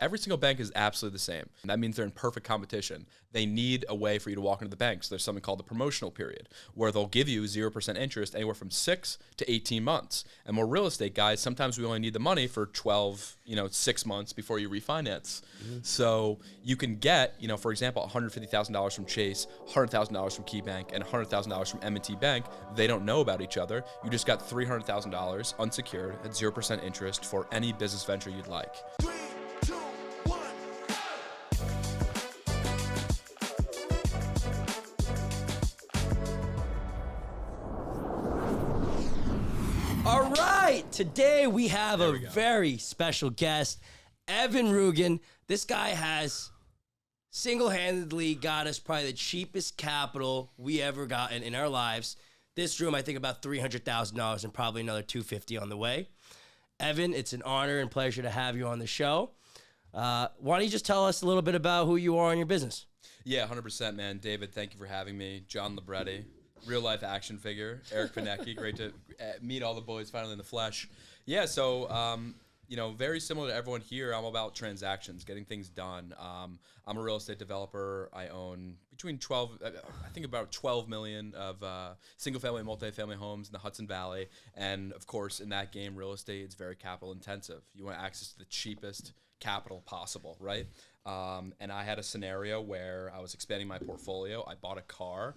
every single bank is absolutely the same. That means they're in perfect competition. They need a way for you to walk into the bank. So there's something called the promotional period, where they'll give you 0% interest anywhere from 6 to 18 months. And we're real estate guys, sometimes we only need the money for 12, 6 months before you refinance. So you can get, for example, $150,000 from Chase, $100,000 from KeyBank, and $100,000 from M&T Bank. They don't know about each other. You just got $300,000 unsecured at 0% interest for any business venture you'd like. 3, 2, 1. All right, today we have a very special guest, Evan Rugen. This guy has single-handedly got us probably the cheapest capital we ever gotten in our lives. This room, I think about $300,000 and probably another $250 on the way. Evan, it's an honor and pleasure to have you on the show. Why don't you just tell us a little bit about who you are in your business? Yeah, 100%, man. David, thank you for having me. John Libretti, real-life action figure. Eric Panecki, great to meet all the boys finally in the flesh. Yeah, so, very similar to everyone here, I'm about transactions, getting things done. I'm a real estate developer. I own between 12, I think about 12 million of single-family and multi-family homes in the Hudson Valley. And, of course, in that game, real estate is very capital-intensive. You want access to the cheapest capital possible, right? And I had a scenario where I was expanding my portfolio. I bought a car,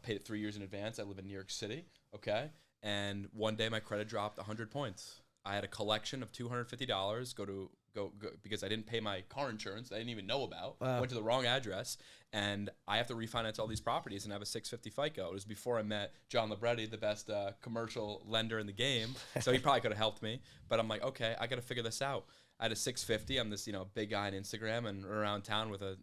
paid it 3 years in advance. I live in New York City, okay? And one day my credit dropped 100 points. I had a collection of $250 go because I didn't pay my car insurance I didn't even know about. Wow. Went to the wrong address, and I have to refinance all these properties and have a 650 FICO. It was before I met John Libretti, the best commercial lender in the game, so he probably could have helped me. But I'm like, okay, I got to figure this out. I had a 650. I'm this big guy on Instagram and around town with a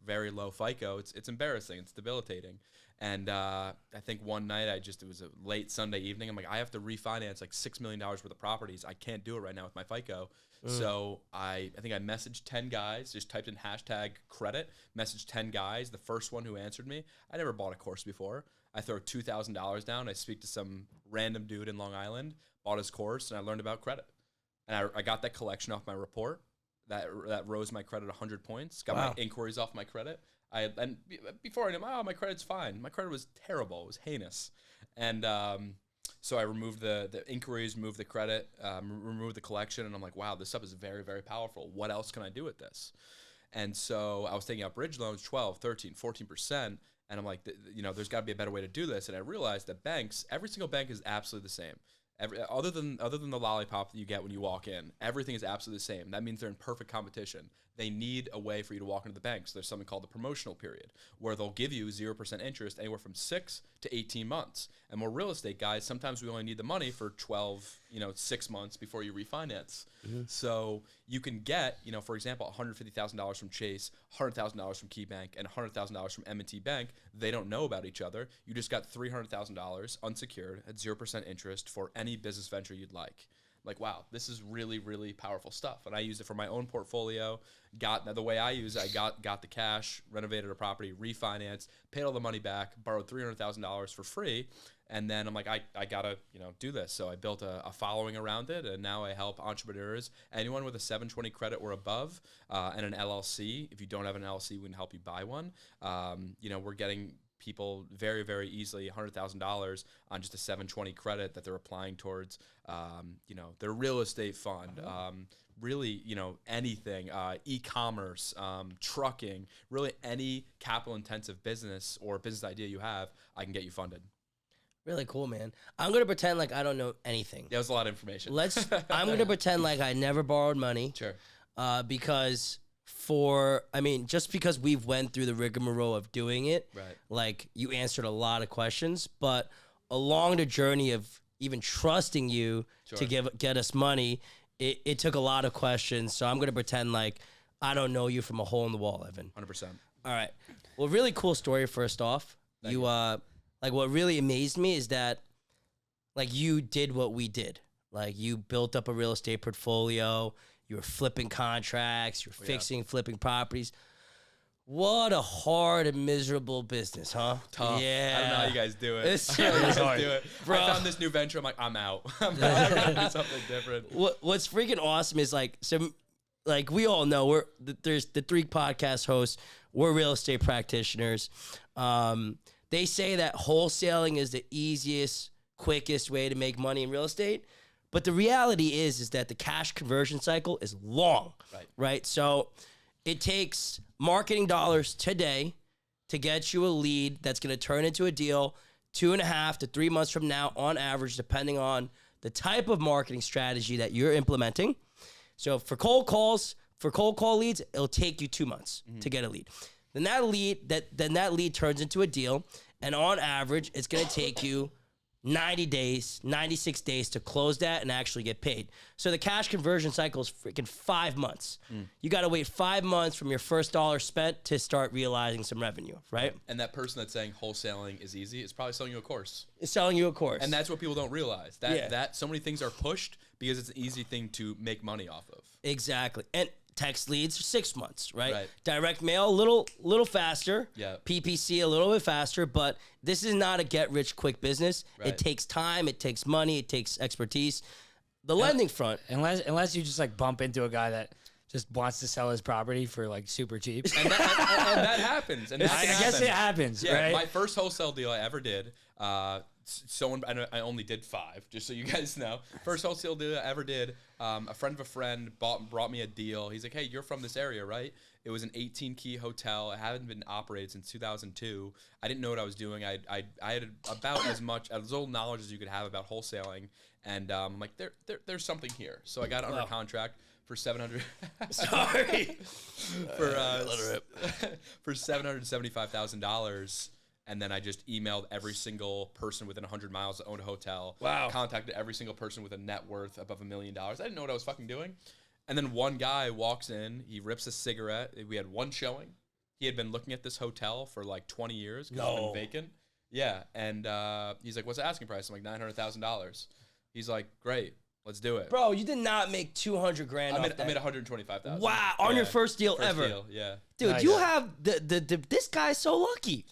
very low FICO. It's embarrassing. It's debilitating. And I think one night it was a late Sunday evening. I'm like, I have to refinance like $6 million worth of properties. I can't do it right now with my FICO. So I think I messaged 10 guys, just typed in hashtag credit, messaged 10 guys. The first one who answered me, I never bought a course before. I throw $2,000 down. I speak to some random dude in Long Island, bought his course, and I learned about credit. And I got that collection off my report. That rose my credit 100 points. Got my inquiries off my credit. And before I knew, my credit's fine. My credit was terrible. It was heinous. And so I removed the inquiries, removed the credit, removed the collection. And I'm like, wow, this stuff is very, very powerful. What else can I do with this? And so I was taking out bridge loans, 12, 13, 14%. And I'm like, there's got to be a better way to do this. And I realized that every single bank is absolutely the same. Other than the lollipop that you get when you walk in, everything is absolutely the same. That means they're in perfect competition. They need a way for you to walk into the bank. So there's something called the promotional period, where they'll give you 0% interest anywhere from 6 to 18 months. And we're real estate guys, sometimes we only need the money for 12, 6 months before you refinance. So you can get, for example, $150,000 from Chase, $100,000 from KeyBank, and $100,000 from M&T Bank. They don't know about each other. You just got $300,000 unsecured at 0% interest for any business venture you'd like. Like, wow, this is really, really powerful stuff. And I used it for my own portfolio. The way I use it, I got the cash, renovated a property, refinanced, paid all the money back, borrowed $300,000 for free. And then I'm like, I gotta, do this. So I built a following around it, and now I help entrepreneurs, anyone with a 720 credit or above, and an LLC. If you don't have an LLC, we can help you buy one. We're getting people very, very easily $100,000 on just a 720 credit that they're applying towards, their real estate fund, really, anything, e-commerce, trucking, really any capital-intensive business or business idea you have, I can get you funded. Really cool, man. I'm going to pretend like I don't know anything. That was a lot of information. I'm going to pretend like I never borrowed money. Sure. Just because we've went through the rigmarole of doing it, right. Like you answered a lot of questions, but along the journey of even trusting you to get us money, it took a lot of questions. So I'm going to pretend like I don't know you from a hole in the wall, Evan. 100%. All right. Well, really cool story first off. Thank you. What really amazed me is that like you did what we did. Like you built up a real estate portfolio, you were flipping contracts, you're flipping properties. What a hard and miserable business, huh? Tough. Yeah. I don't know how you guys do it. It's hard. Do it. Bro. I found this new venture. I'm like, I'm out. I'm gonna do something different. What's freaking awesome is like, so like we all know, there's the 3 podcast hosts. We're real estate practitioners. They say that wholesaling is the easiest, quickest way to make money in real estate. But the reality is that the cash conversion cycle is long, right? So it takes marketing dollars today to get you a lead that's going to turn into a deal 2.5 to 3 months from now on average, depending on the type of marketing strategy that you're implementing. So for cold call leads, it'll take you 2 months to get a lead. Then that lead turns into a deal, and on average, it's going to take you 90 days, 96 days to close that and actually get paid. So the cash conversion cycle is freaking 5 months. You got to wait 5 months from your first dollar spent to start realizing some revenue, right? And that person that's saying wholesaling is easy is probably selling you a course. It's selling you a course. And that's what people don't realize. That so many things are pushed because it's an easy thing to make money off of. Exactly. And text leads 6 months, right? Right. Direct mail, a little faster. Yeah. PPC, a little bit faster, but this is not a get-rich-quick business. Right. It takes time, it takes money, it takes expertise. The lending front. Unless you just like bump into a guy that just wants to sell his property for like super cheap. And that happens. And I guess it happens, yeah, right? My first wholesale deal I ever did, I only did 5, just so you guys know. First wholesale deal I ever did, a friend of a friend brought me a deal. He's like, hey, you're from this area, right? It was an 18-key hotel. It hadn't been operated since 2002. I didn't know what I was doing. I had about as little knowledge as you could have about wholesaling. And I'm like, there's something here. So I got under contract for $700. Sorry. For $775,000. And then I just emailed every single person within 100 miles that owned a hotel. Wow. Contacted every single person with a net worth above $1 million. I didn't know what I was fucking doing. And then one guy walks in. He rips a cigarette. We had one showing. He had been looking at this hotel for like 20 years because it's been vacant. Yeah. And he's like, what's the asking price? I'm like, $900,000. He's like, great. Let's do it. Bro, you did not make $200,000 I off made that. $125,000. Wow, on your first deal ever. Deal, yeah. Dude, Nice. you have this guy's so lucky.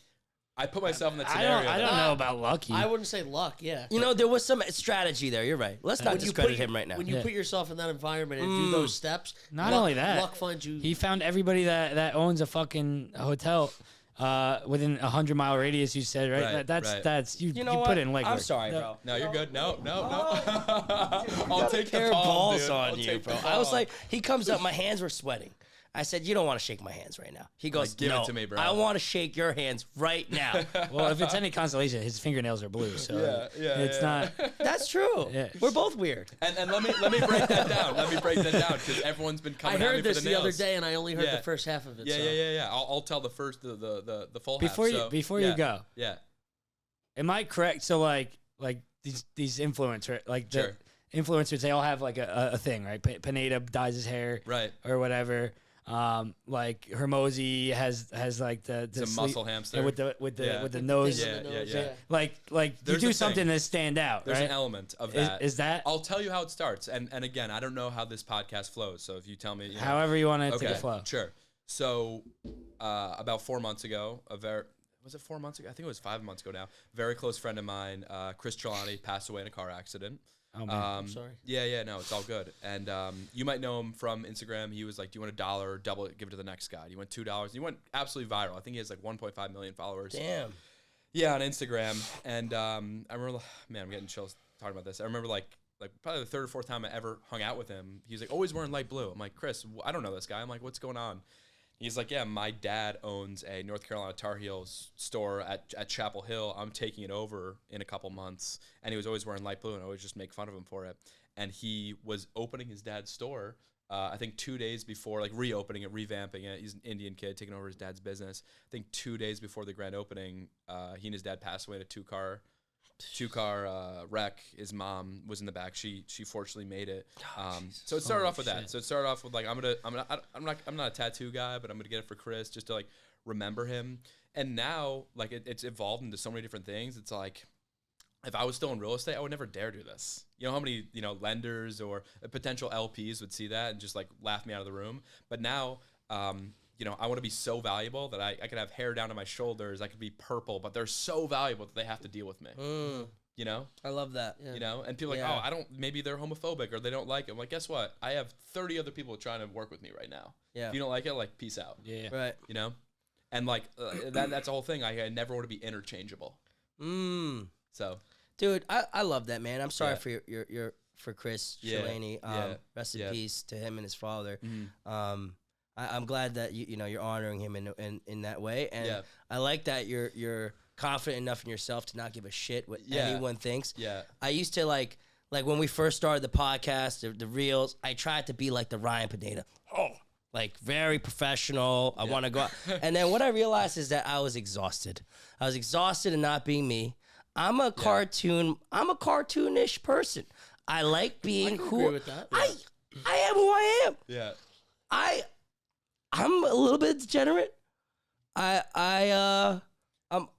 I put myself in that I scenario. don't know about lucky. I wouldn't say luck, yeah. You know, there was some strategy there. You're right. Let's not When you discredit put- him right now. When you put yourself in that environment and do those steps, Not luck- only that, luck finds you. He found everybody that owns a fucking hotel within a 100-mile radius. You said right. Right, That's you. You know you what? put in legwork. I'm sorry, bro. No, you're good. No. I'll take the Pair of palm, balls dude. on I'll you, take the bro. I was palm. like, he comes up, my hands were sweating. I said, you don't want to shake my hands right now. He goes, give it no, to me, bro. I want to shake your hands right now. Well, if it's any consolation, his fingernails are blue, so it's not. That's true. Yeah. We're both weird. And let me break that down. Let me break that down because everyone's been I coming at me heard for this the the other nails. day, and I only heard Yeah. the first half of it. Yeah, so. yeah. I'll tell the first the full Before half. you yeah, go, Yeah. am I correct? So like these influencers, like the Sure. influencers, they all have like a thing, right? Pineda dyes his hair, Right. or whatever. Like Hermosi has like the It's a muscle hamster. with the Yeah. with the nose. Yeah, yeah. Like There's you a do something thing. to stand out, There's right? an element of that. Is that I'll tell you how it starts. And again, I don't know how this podcast flows. So if you tell me, however you want it okay, to flow? Sure. So about 4 months ago, was it 4 months ago? I think it was 5 months ago now. Very close friend of mine, Chris Trelawney, passed away in a car accident. Oh, man. I'm sorry. Yeah, no, it's all good. And you might know him from Instagram. He was like, do you want $1? Double it, give it to the next guy. He went $2. He went absolutely viral. I think he has like 1.5 million followers. Damn. Yeah, on Instagram. And I remember, man, I'm getting chills talking about this. I remember like probably the third or fourth time I ever hung out with him. He was like, always wearing light blue. I'm like, Chris, I don't know this guy. I'm like, what's going on? He's like, yeah, my dad owns a North Carolina Tar Heels store at Chapel Hill. I'm taking it over in a couple months. And he was always wearing light blue, and I always just make fun of him for it. And he was opening his dad's store, I think 2 days before, like reopening it, revamping it. He's an Indian kid taking over his dad's business. I think 2 days before the grand opening, he and his dad passed away in a two-car wreck. His mom was in the back. She fortunately made it. So it started off with that. So it started off with like I'm not a tattoo guy, but I'm gonna get it for Chris just to like remember him. And now like it's evolved into so many different things. It's like if I was still in real estate, I would never dare do this. You know how many lenders or potential LPs would see that and just like laugh me out of the room. But now. I want to be so valuable that I could have hair down to my shoulders. I could be purple, but they're so valuable that they have to deal with me. You know, I love that. you know, and people are like, Yeah. oh, I don't. Maybe they're homophobic or they don't like it. I'm like, guess what? I have 30 other people trying to work with me right now. Yeah. If you don't like it, like, peace out. Yeah. Right. You know, and like that's the whole thing. I never want to be interchangeable. So, Dude, I love that, man. I'm sorry Yeah. for your for Chris Yeah. Shalani. Yeah. Rest in Yeah. peace to him and his father. Mhm. I'm glad that you know you're honoring him in that way, and Yeah. I like that you're confident enough in yourself to not give a shit what Yeah. anyone thinks. yeah, I used to like when we first started the podcast, the reels. I tried to be like the Ryan Pineda. Like very professional. I want to go out. And then what I realized is that I was exhausted. I was exhausted in not being me. I'm a cartoonish person. I like being can who agree with that. I am who I am. yeah. I'm a little bit degenerate.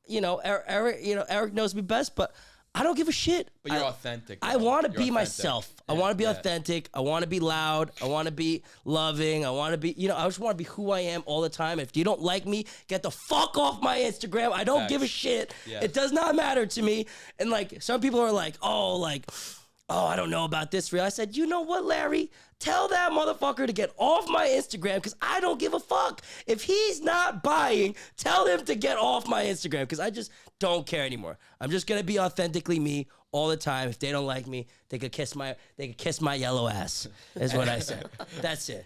Eric knows me best, but I don't give a shit. But you're authentic. I though. want to You're be authentic. myself. I Yeah, want to be yeah. authentic. I want to be loud. I want to be loving. I want to be, I just want to be who I am all the time. If you don't like me, get the fuck off my Instagram. I don't give a Facts. shit. Yeah. It does not matter to me. And like some people are like, oh, I don't know about this reel. I said, you know what, Larry? Tell that motherfucker to get off my Instagram because I don't give a fuck. If he's not buying, tell him to get off my Instagram because I just don't care anymore. I'm just gonna be authentically me all the time. If they don't like me, they could kiss my yellow ass. Is what I said. That's it.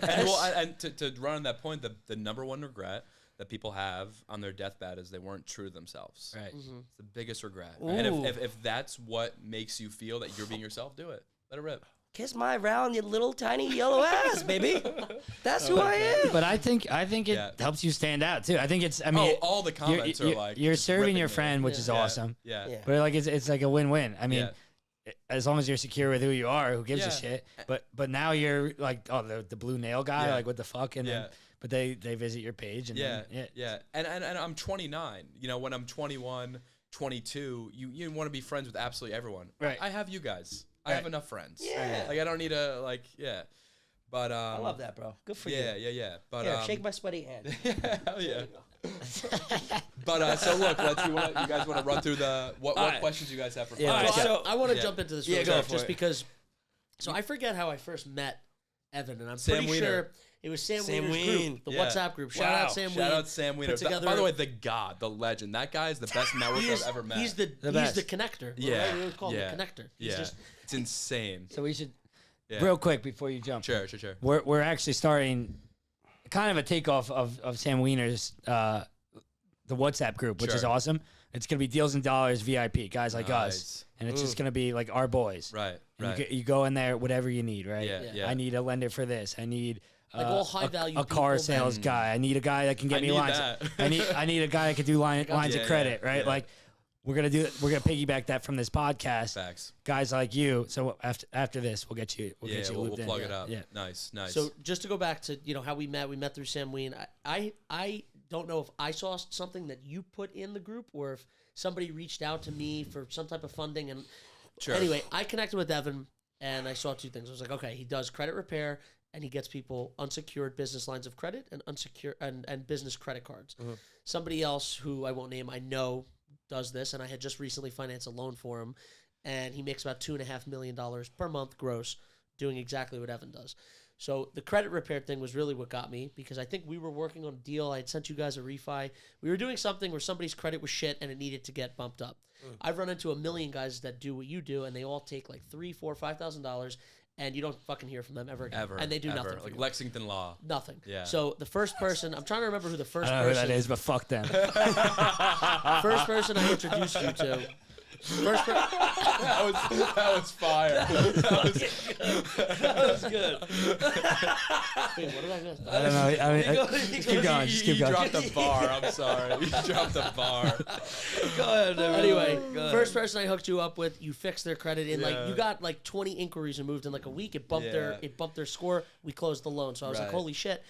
And to run on that point, the number one regret that people have on their deathbed is they weren't true to themselves. Right. It's the biggest regret. And Ooh. if that's what makes you feel that you're being yourself, do it. Let it rip. Kiss my round, you little tiny yellow ass, baby. That's who I am. But I think it Yeah. helps you stand out too. I think it's. I mean, All the comments are like you're just serving ripping your me. friend, which is Yeah. awesome. Yeah. Yeah. But like it's like a win-win. I mean, Yeah. as long as you're secure with who you are, who gives a Yeah. shit? But now you're like, oh, the blue nail guy, Yeah. like what the fuck? And Yeah. then, but they visit your page and Yeah, then, yeah. And I'm 29. You know, when I'm 21, 22, you want to be friends with absolutely everyone. Right. I have you guys. I have enough friends. Yeah. Like I don't need a But I love that, bro. Good for Yeah, you. yeah. But Here, shake my sweaty hand. hell yeah. But so look, you guys want to run through what right. questions you guys have for Yeah, fun? let's So go. I want to Yeah. jump into this Yeah, real go quick for just it. because. So I forget how I first met Evan, and I'm Sam pretty Wiener. sure it was Sam Sam Wiener's Wien. group, the Yeah. WhatsApp group. Shout Wow. out Sam Shout Wien. out Sam Wiener. Put together By the way, the god, the legend. That guy is the best network I've ever met. He's the best. connector. Yeah. Right? We would call Yeah. him the connector. He's yeah. just It's insane. So we should Yeah. real quick before you jump. Sure. We're actually starting kind of a takeoff of Sam Wiener's the WhatsApp group, which is Sure. awesome. It's gonna be Deals and Dollars VIP, guys like us, Nice. and it's just gonna be like our boys. Right. And Right. you go in there, whatever you need, right? Yeah. Yeah. Yeah. I need a lender for this. I need Like all high-value a car people sales that- guy. I need a guy that can get I me need lines. that. I need a guy that can do lines Yeah, of credit, yeah, right? yeah. Like we're gonna piggyback that from this podcast. Facts. Guys like you. So after this, we'll get you. We'll Yeah. get you We'll looped in. plug it up. Yeah. Nice. So just to go back to how we met through Sam Wien. I don't know if I saw something that you put in the group or if somebody reached out to me for some type of funding. And Sure. anyway, I connected with Evan and I saw two things. I was like, okay, he does credit repair and he gets people unsecured business lines of credit and unsecured and business credit cards. Somebody else who I won't name, I know does this, and I had just recently financed a loan for him, and he makes about $2.5 million per month gross doing exactly what Evan does. So the credit repair thing was really what got me because I think we were working on a deal. I had sent you guys a refi. We were doing something where somebody's credit was shit and it needed to get bumped up. I've run into a million guys that do what you do, and they all take like $3,000, $4,000, $5,000, and you don't fucking hear from them ever again. Ever. And they do ever. nothing for Like you. Lexington Law. Nothing. Yeah. So the first person, I'm trying to remember who the first I don't know who person that is, but fuck them. First person I introduced you to. That was fire. That was good. Wait, what did I miss? I don't know. I mean, just keep going. Just keep You going. dropped the bar. I'm sorry. You dropped the bar. Go ahead. Anyway, Go ahead. first person I hooked you up with, you fixed their credit in Yeah. like you got like 20 inquiries removed in like a week. It bumped their score. We closed the loan. So I was like, Right. holy shit.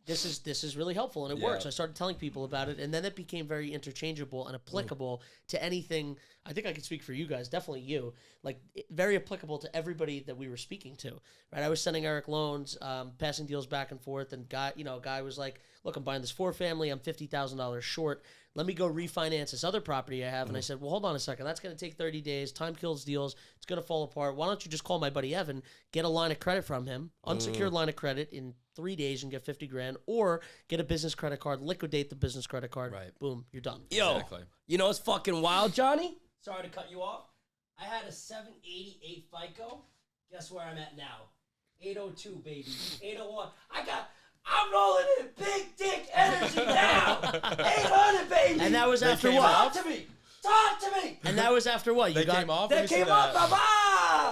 This is really helpful and it Yeah. works. I started telling people about it, and then it became very interchangeable and applicable to anything. I think I can speak for you guys, definitely you. Like very applicable to everybody that we were speaking to. Right? I was sending Eric loans, passing deals back and forth, and a guy was like, "Look, I'm buying this 4-family. I'm $50,000 short. let me go refinance this other property I have. And I said, well, hold on a second. That's going to take 30 days. Time kills deals. It's going to fall apart. Why don't you just call my buddy Evan, get a line of credit from him, unsecured line of credit in 3 days and get 50 grand, or get a business credit card, liquidate the business credit card. Right. Boom, you're done. Yo, Exactly. you know what's fucking wild, Johnny? Sorry to cut you off. I had a 788 FICO. Guess where I'm at now? 802, baby. 801. I'm rolling in big dick energy now. 800, baby. And that was after came what? off? Talk to me. Talk to me. And that was after what? They came off. That came off, Baba.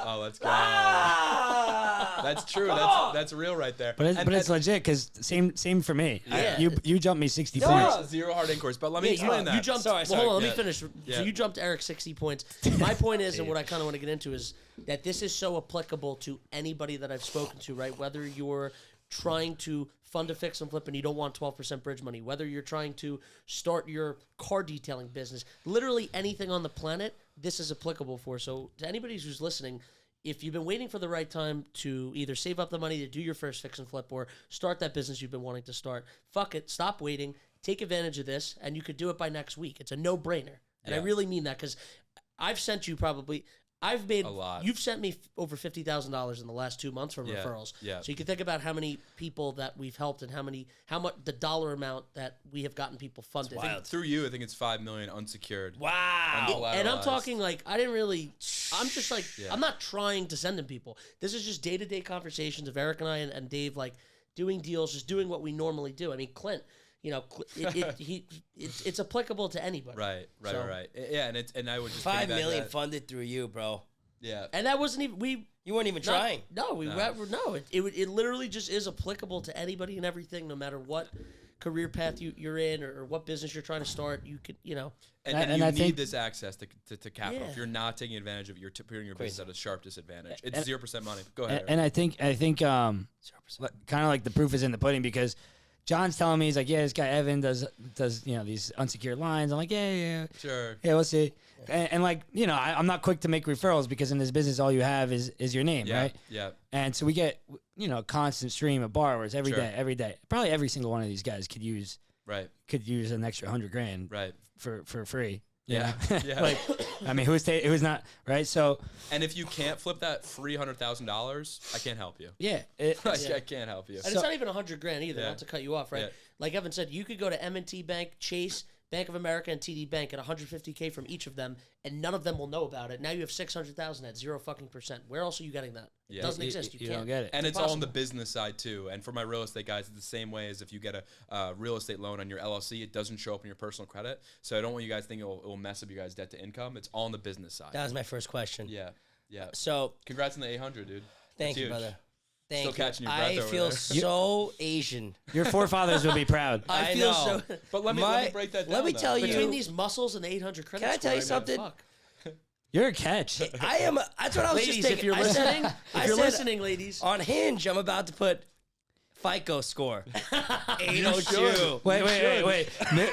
Oh, let's go. Ah. That's true. Come on. That's real right there. But it's legit because same for me. Yeah. You jumped me 60 Yeah. points. Zero hard inquiries. But let me explain that. You jumped. Sorry. Well, hold on. Yeah. Let me finish. Yeah. So you jumped Eric 60 points. My point is, and what I kind of want to get into is that this is so applicable to anybody that I've spoken to, right? Whether you're trying to fund a fix and flip and you don't want 12% bridge money, whether you're trying to start your car detailing business, literally anything on the planet, this is applicable for. So to anybody who's listening, if you've been waiting for the right time to either save up the money to do your first fix and flip or start that business you've been wanting to start, fuck it, stop waiting, take advantage of this, and you could do it by next week. It's a no-brainer. And I Yeah. really mean that because I've sent you probably... I've made A lot. You've sent me over $50,000 in the last 2 months from Yeah, referrals. yeah. So you can think about how many people that we've helped and how much the dollar amount that we have gotten people funded. I think through you, I think it's 5 million unsecured. Wow. And I'm talking like I didn't really. I'm just like Yeah. I'm not trying to send them people. This is just day-to-day conversations of Eric and I and Dave, like doing deals, just doing what we normally do. I mean, Clint, you know, it's applicable to anybody. Right. Yeah, and I would just 5 piggyback million that. funded through you, bro. Yeah. And that wasn't even You weren't even trying. No, it literally just is applicable to anybody and everything, no matter what career path you're in or what business you're trying to start. You could, you know. And And you I need think- this access to capital. Yeah. If you're not taking advantage of it, you're putting your business at a sharp disadvantage. It's 0% money. Go ahead. And I think kind of like the proof is in the pudding because John's telling me, he's like, yeah, this guy Evan does these unsecured lines. I'm like, yeah. Sure. Yeah, we'll see. And like, I'm not quick to make referrals because in this business, all you have is your name, Yeah. right? Yeah. And so we get, a constant stream of borrowers every Sure. day. Probably every single one of these guys could use Right. an extra $100,000 Right. for free. Yeah. Yeah. Yeah. Like, I mean, who's not, right? So, And if you can't flip that $300,000, I can't help you. yeah. I can't help you. And it's not even $100,000 either. Yeah. Not to cut you off, right? Yeah. Like Evan said, you could go to M&T Bank, Chase, Bank of America, and TD Bank at $150K from each of them, and none of them will know about it. Now you have $600,000 at 0 fucking %. Where else are you getting that? Yeah. It doesn't exist. You You can't don't get it. And it's all on the impossible. business side too. And for my real estate guys, it's the same way as if you get a real estate loan on your LLC, it doesn't show up in your personal credit. So I don't want you guys to think it will mess up your guys' debt to income. It's all on the business side. That was my first question. Yeah. Yeah. So Congrats on the 800, dude. thank That's you, huge. brother. Thank Still you. catching your breath I over feel there. so Asian. Your forefathers will be proud. I feel know. so. But let me break that down. let me though. tell you- Between these muscles and the 800 credit Can I tell you score, something? fuck. You're a catch. I am. That's what I was Ladies, just thinking. if you're I said- listening, I if you're said listening, ladies, on Hinge, I'm about to put FICO score 802. Wait.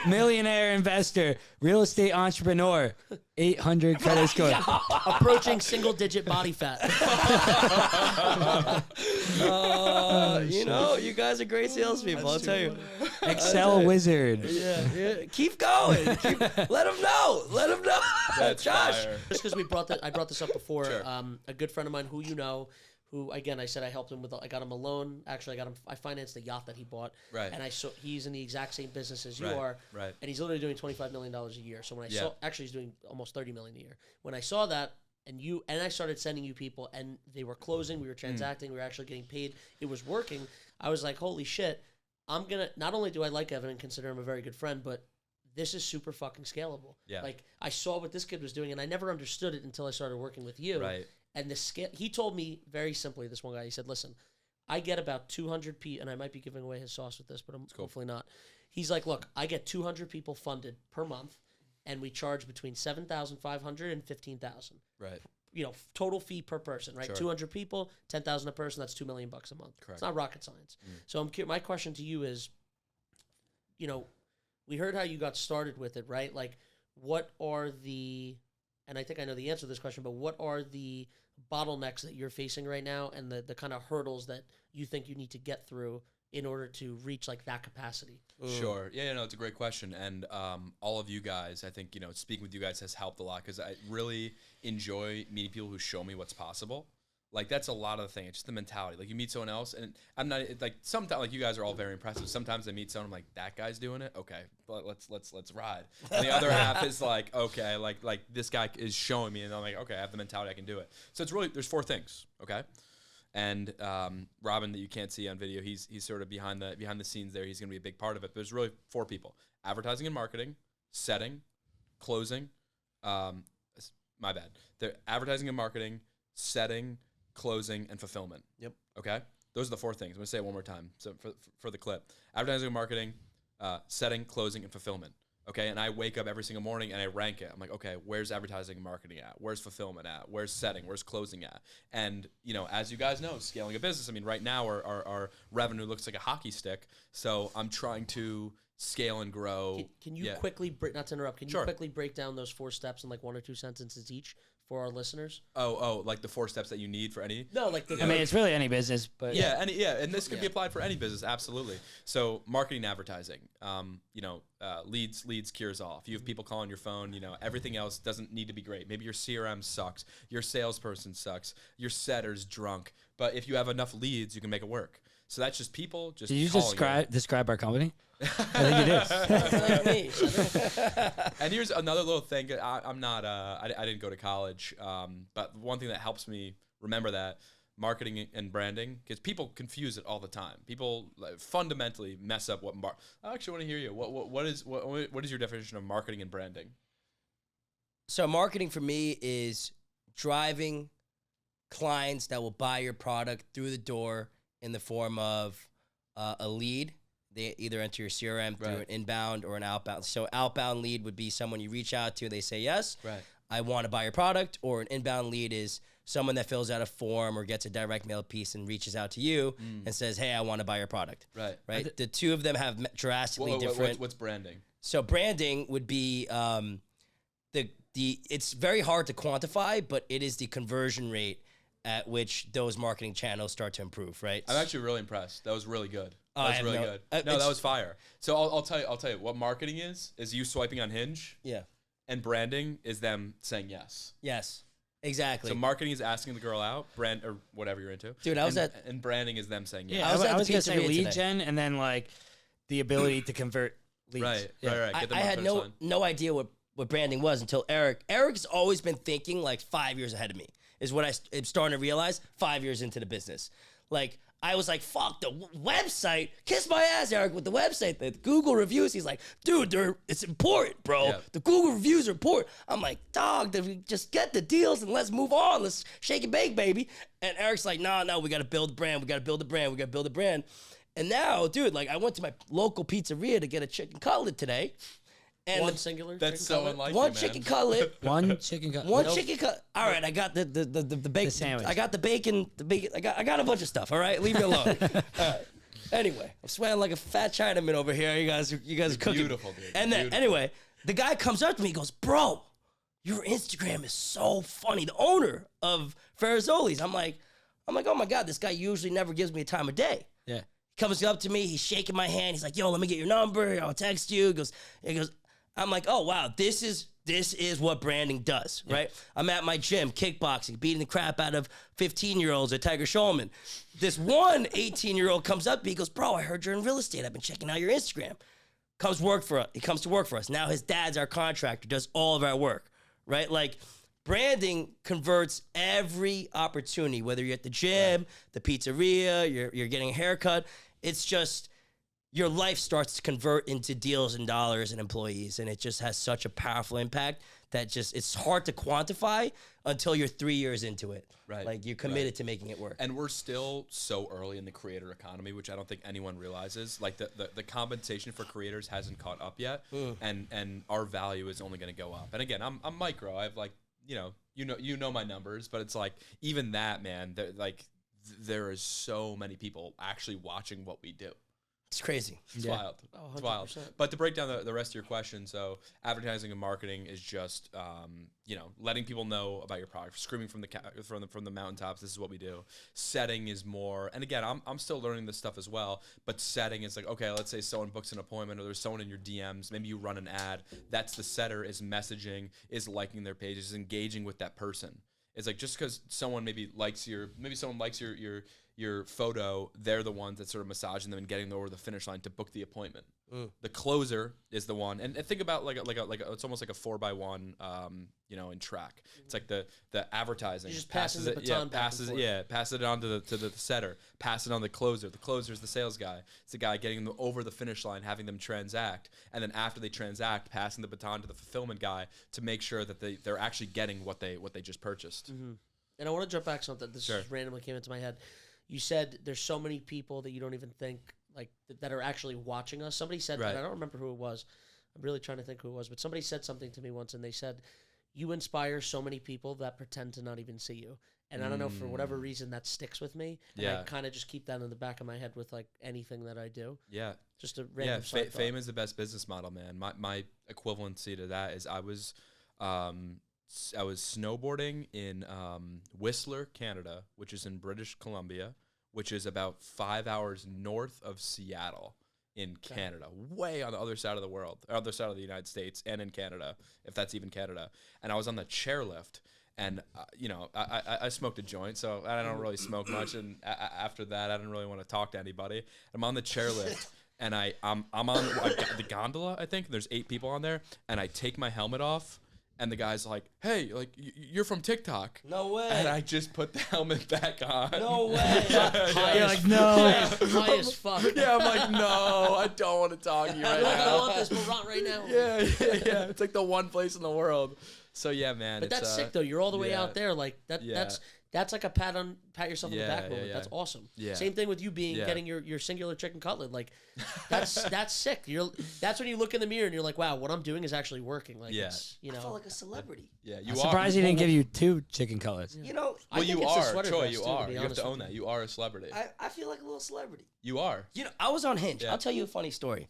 Millionaire investor, real estate entrepreneur, 800 credit score. approaching single-digit body fat. You guys are great salespeople. I'll tell you. Excel wizard. Yeah. Keep going. Let them know. Let them know. That's Josh. fire. Just because I brought this up before. Sure. A good friend of mine who you know, who again I said I helped him with. I got him a loan. Actually, I financed the yacht that he bought. Right. And he's in the exact same business as you Right, are. right. And he's literally doing $25 million a year. So when I Yeah. saw, actually he's doing almost $30 million a year. When I saw that. And I started sending you people, and they were closing. We were transacting. We were actually getting paid. It was working. I was like, "Holy shit! I'm gonna." Not only do I like Evan and consider him a very good friend, but this is super fucking scalable. Yeah. Like I saw what this kid was doing, and I never understood it until I started working with you. Right. And the scale. He told me very simply. This one guy. He said, "Listen, I get about 200 people, and I might be giving away his sauce with this, but I'm hopefully not." He's like, "Look, I get 200 people funded per month, and we charge between $7,500 and $15,000." Right. Total fee per person, right? Sure. 200 people, 10,000 a person. That's $2 million a month. Correct. It's not rocket science. So my question to you is, we heard how you got started with it, right? Like, what are and I think I know the answer to this question, but what are the bottlenecks that you're facing right now, and the kind of hurdles that you think you need to get through in order to reach like that capacity? Sure. Yeah, no, it's a great question. And all of you guys, I think, speaking with you guys has helped a lot because I really enjoy meeting people who show me what's possible. Like, that's a lot of the thing. It's just the mentality. Like, you meet someone else, and I'm not, like, sometimes, like, you guys are all very impressive. Sometimes I meet someone, I'm like, that guy's doing it? Okay, but let's ride. And the other half is like, okay, like this guy is showing me, and I'm like, okay, I have the mentality, I can do it. So it's really, there's 4 things, okay? And Robin, that you can't see on video, he's sort of behind the scenes there. He's going to be a big part of it. But there's really 4 people: advertising and marketing, setting, closing. My bad. They're advertising and marketing, setting, closing, and fulfillment. Yep. Okay? Those are the 4 things. I'm going to say it one more time so for the clip. Advertising and marketing, setting, closing, and fulfillment. Okay? And I wake up every single morning and I rank it. I'm like, okay, where's advertising and marketing at? Where's fulfillment at? Where's setting? Where's closing at? And, as you guys know, scaling a business, I mean, right now our revenue looks like a hockey stick. So I'm trying to scale and grow. Can you quickly, not to interrupt, can you quickly break down those 4 steps in like 1 or 2 sentences each for our listeners? Oh, like the 4 steps that you need for any? No, like I mean, it's really any business, but and this could be applied for any business, absolutely. So marketing and advertising, leads cures all. If you have people calling your phone, everything else doesn't need to be great. Maybe your CRM sucks, your salesperson sucks, your setter's drunk, but if you have enough leads, you can make it work. So that's just people just. Did you just describe our company? I think you did. And here's another little thing. I'm not. I didn't go to college. But one thing that helps me remember that marketing and branding, because people confuse it all the time. People fundamentally mess up what. I actually want to hear you. What is your definition of marketing and branding? So marketing for me is driving clients that will buy your product through the door in the form of a lead. They either enter your CRM through an inbound or an outbound. So outbound lead would be someone you reach out to, they say yes, I want to buy your product. Or an inbound lead is someone that fills out a form or gets a direct mail piece and reaches out to you and says, hey, I want to buy your product. Right. The 2 of them have drastically different. What's branding? So branding would be it's very hard to quantify, but it is the conversion rate at which those marketing channels start to improve, right? I'm actually really impressed. That was really good. That was really good. No, that was fire. So I'll tell you what marketing is you swiping on Hinge. Yeah. And branding is them saying yes. Yes. Exactly. So marketing is asking the girl out, brand or whatever you're into. Dude, and branding is them saying yes. Yeah, I was going to say lead gen and then like the ability to convert leads. Right. Get them I had no idea what branding was until Eric's always been thinking like 5 years ahead of me. Is what I'm starting to realize 5 years into the business. Like, I was like, fuck the website. Kiss my ass, Eric, with the website. The Google reviews. He's like, dude, it's important, bro. Yeah. The Google reviews are important. I'm like, dog, just get the deals and let's move on. Let's shake and bake, baby. And Eric's like, no, we got to build a brand. We got to build a brand. And now, dude, like, I went to my local pizzeria to get a chicken cutlet today. And one singular. That's so unlike one you, man. chicken cutlet. One chicken cutlet. One chicken cutlet. All right, I got the bacon sandwich. I got the bacon. I got a bunch of stuff. All right, leave me alone. All right. Anyway, I'm sweating like a fat Chinaman over here. You guys are cooking. Beautiful, dude. And then anyway, the guy comes up to me. He goes, "Bro, your Instagram is so funny." The owner of Ferrazoli's. I'm like, oh my god, this guy usually never gives me a time of day. Yeah. He comes up to me. He's shaking my hand. He's like, "Yo, let me get your number. I'll text you." He goes. I'm like, oh, wow, this is what branding does, right? I'm at my gym, kickboxing, beating the crap out of 15-year-olds at Tiger Shulman. This one 18-year-old comes up to me, he goes, bro, I heard you're in real estate. I've been checking out your Instagram. He comes to work for us. Now his dad's our contractor, does all of our work, right? Like, branding converts every opportunity, whether you're at the gym, the pizzeria, you're getting a haircut. It's just... your life starts to convert into deals and dollars and employees, and it just has such a powerful impact that it's hard to quantify until you're 3 years into it. Right. Like, you're committed to making it work. And we're still so early in the creator economy, which I don't think anyone realizes. Like, the compensation for creators hasn't caught up yet, and our value is only going to go up. And again, I'm micro. I've like, you know my numbers, but it's like even that, man. There is so many people actually watching what we do. It's crazy. It's Yeah. wild. Oh, It's wild. 100%. But to break down the rest of your question, so advertising and marketing is just, letting people know about your product, screaming from the mountaintops. This is what we do. Setting is more, and again, I'm still learning this stuff as well. But setting is like, okay, let's say someone books an appointment, or there's someone in your DMs. Maybe you run an ad. That's the setter, is messaging, is liking their pages, is engaging with that person. It's like, just because someone maybe likes your photo, they're the ones that sort of massaging them and getting them over the finish line to book the appointment. The closer is the one, and think about it's almost like a 4x1, in track. It's like the advertising. You're just passing the baton back and forth. Pass it on to the setter, pass it on to the closer. The closer is the sales guy. It's the guy getting them over the finish line, having them transact, and then after they transact, passing the baton to the fulfillment guy to make sure that they're actually getting what they just purchased. And I want to jump back to something. This Sure. just randomly came into my head. You said there's so many people that you don't even think that are actually watching us. Somebody said Right. that. I don't remember who it was. I'm really trying to think who it was, but somebody said something to me once, and they said, you inspire so many people that pretend to not even see you. And I don't know, for whatever reason, that sticks with me. And Yeah. I kind of just keep that in the back of my head with anything that I do. Yeah. Just a random side thought. Fame is the best business model, man. My equivalency to that is I was snowboarding in Whistler, Canada, which is in British Columbia, which is about 5 hours north of Seattle in Canada, way on the other side of the world, other side of the United States, and in Canada, if that's even Canada. And I was on the chairlift, and I smoked a joint, so I don't really smoke much. And after that, I didn't really want to talk to anybody. I'm on the chairlift. And I'm on the gondola, I think. There's 8 people on there, and I take my helmet off, and the guy's like, "Hey, you're from TikTok." No way. And I just put the helmet back on. No way. You're like, no. High as fuck. Yeah, I'm like, no, I don't want to talk to you right You're like, I now. want this, but not right now. Yeah. It's like the one place in the world. So yeah, man. But that's sick though. You're all the way yeah. out there. Like that. Yeah. That's like a pat yourself on the back moment. yeah. That's awesome. Yeah. Same thing with you getting your singular chicken cutlet. Like that's sick. That's when you look in the mirror and you're like, wow, what I'm doing is actually working. Like it's, I felt like a celebrity. Yeah, you I'm are. surprised he didn't give you 2 chicken cutlets. You know, I Well, think you it's the are, sweater Troy. vest, You too, to are. be You have honest to with own that. You are a celebrity. I feel like a little celebrity. You are. You know, I was on Hinge. Yeah. I'll tell you a funny story.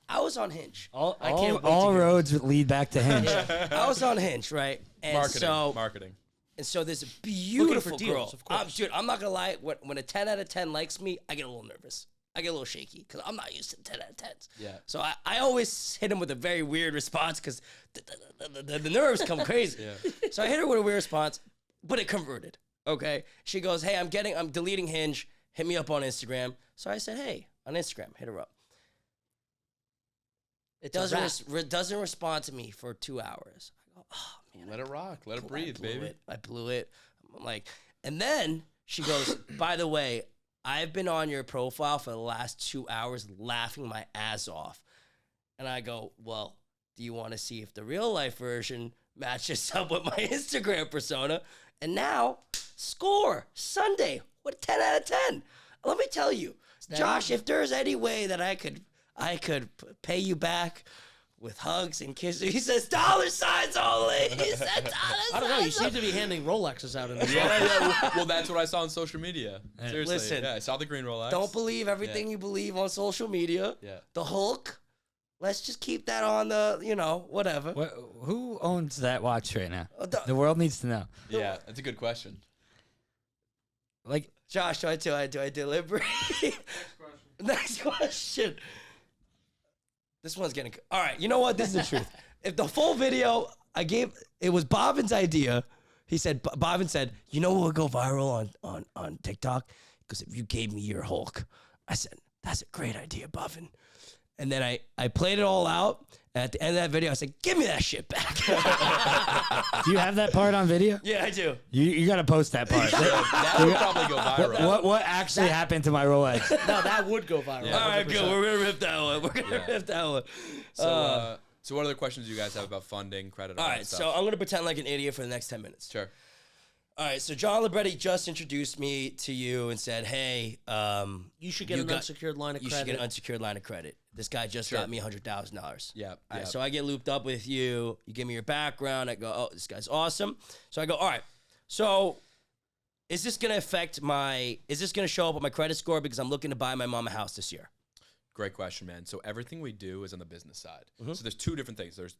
I was on Hinge. All I can't wait to all hear roads lead back to Hinge. I was on Hinge, right? And Marketing. And so there's a beautiful deals, girl. of course. Dude, I'm not gonna lie. When a 10 out of 10 likes me, I get a little nervous. I get a little shaky because I'm not used to 10 out of 10s. Yeah. So I always hit him with a very weird response because the nerves come crazy. Yeah. So I hit her with a weird response, but it converted. Okay. She goes, "Hey, I'm deleting Hinge. Hit me up on Instagram." So I said, "Hey, on Instagram, hit her up." It doesn't respond to me for 2 hours. I go, "Oh man, Let it rock. Let it breathe, baby. I blew it. I'm like, and then she goes, "By the way, I've been on your profile for the last 2 hours laughing my ass off." And I go, "Well, do you want to see if the real life version matches up with my Instagram persona?" And now, score Sunday with 10 out of 10. Let me tell you, Josh, if there's any way that I could pay you back with hugs and kisses. He says $signs only. He said $signs. I don't know. You seem to be handing Rolexes out in the Yeah. Well, that's what I saw on social media. Seriously. Listen. Yeah, I saw the green Rolex. Don't believe everything you believe on social media. Yeah. The Hulk. Let's just keep that on the, whatever. Who owns that watch right now? The- The world needs to know. Yeah, that's a good question. Like, Josh, do I deliberate? Next question. This one's getting... All right, you know what? This is the truth. If the full video it was Bobbin's idea. He said, Bobbin said, "You know what would go viral on TikTok? Because if you gave me your Hulk." I said, "That's a great idea, Bobbin." And then I played it all out. And at the end of that video, I said, "Give me that shit back." do you have that part on video? Yeah, I do. You got to post that part. That would probably go viral. What actually happened to my Rolex? No, that would go viral. Yeah. All right, good. 100%. We're going to rip that one. We're going to rip that one. So what other questions do you guys have about funding, credit, All that right, stuff? so I'm going to pretend like an idiot for the next 10 minutes. Sure. All right, so John Libretti just introduced me to you and said, "Hey, You should get an unsecured line of you credit. should get an unsecured line of credit. This guy just got me $100,000. Yeah. All right, so I get looped up with you. You give me your background. I go, "Oh, this guy's awesome." So I go, "All right, so is this going to show up on my credit score because I'm looking to buy my mom a house this year?" Great question, man. So everything we do is on the business side. So there's two different things. There's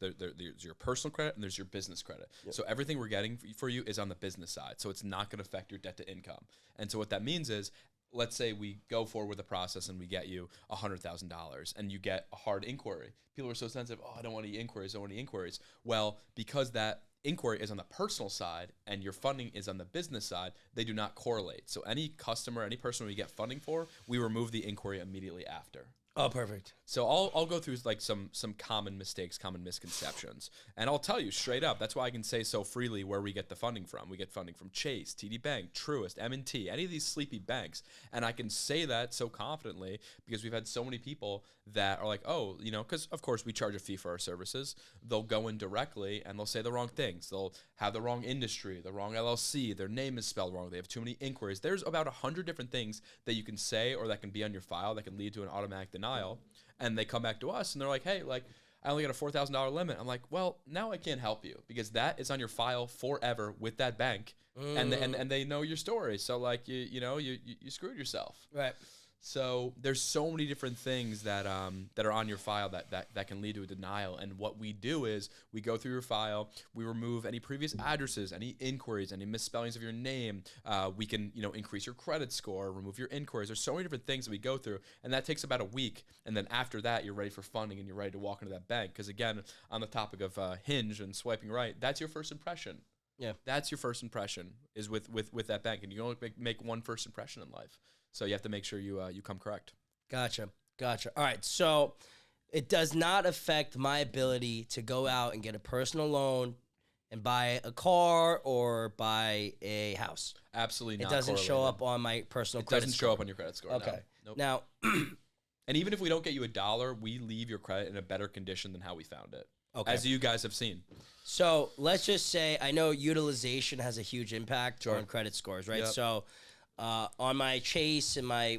your personal credit and there's your business credit. So everything we're getting for you is on the business side. So it's not going to affect your debt to income. And so what that means is, let's say we go forward with the process and we get you $100,000 and you get a hard inquiry. People are so sensitive. Oh, I don't want any inquiries. I don't want any inquiries. Well, because that inquiry is on the personal side and your funding is on the business side, they do not correlate. So any customer, any person we get funding for, we remove the inquiry immediately after. Oh, perfect. So I'll go through like some common mistakes, common misconceptions, and I'll tell you straight up. That's why I can say so freely where we get the funding from. We get funding from Chase, TD Bank, Truist, M&T, any of these sleepy banks, and I can say that so confidently because we've had so many people that are like, oh, you know, because of course we charge a fee for our services. They'll go in directly and they'll say the wrong things. They'll have the wrong industry, the wrong LLC, their name is spelled wrong. They have too many inquiries. There's about 100 different things that you can say or that can be on your file that can lead to an automatic denial. And they come back to us and they're like, hey, like, I only got a $4,000 limit. I'm like, well, now I can't help you because that is on your file forever with that bank, and they know your story. So like you screwed yourself. Right. So there's so many different things that are on your file that can lead to a denial. And what we do is we go through your file, we remove any previous addresses, any inquiries, any misspellings of your name. We can increase your credit score, remove your inquiries. There's so many different things that we go through, and that takes about a week. And then after that, you're ready for funding and you're ready to walk into that bank. Because again, on the topic of Hinge and swiping right, that's your first impression. Yeah, that's your first impression is with that bank, and you can only make one first impression in life. So you have to make sure you come correct. Gotcha. All right, so it does not affect my ability to go out and get a personal loan and buy a car or buy a house. Absolutely not. It doesn't show up on my personal credit score. It doesn't show up on your credit score. Okay. No. Nope. Now, and even if we don't get you $1, we leave your credit in a better condition than how we found it. Okay. As you guys have seen. So let's just say I know utilization has a huge impact on credit scores, right? Yep. So on my Chase and my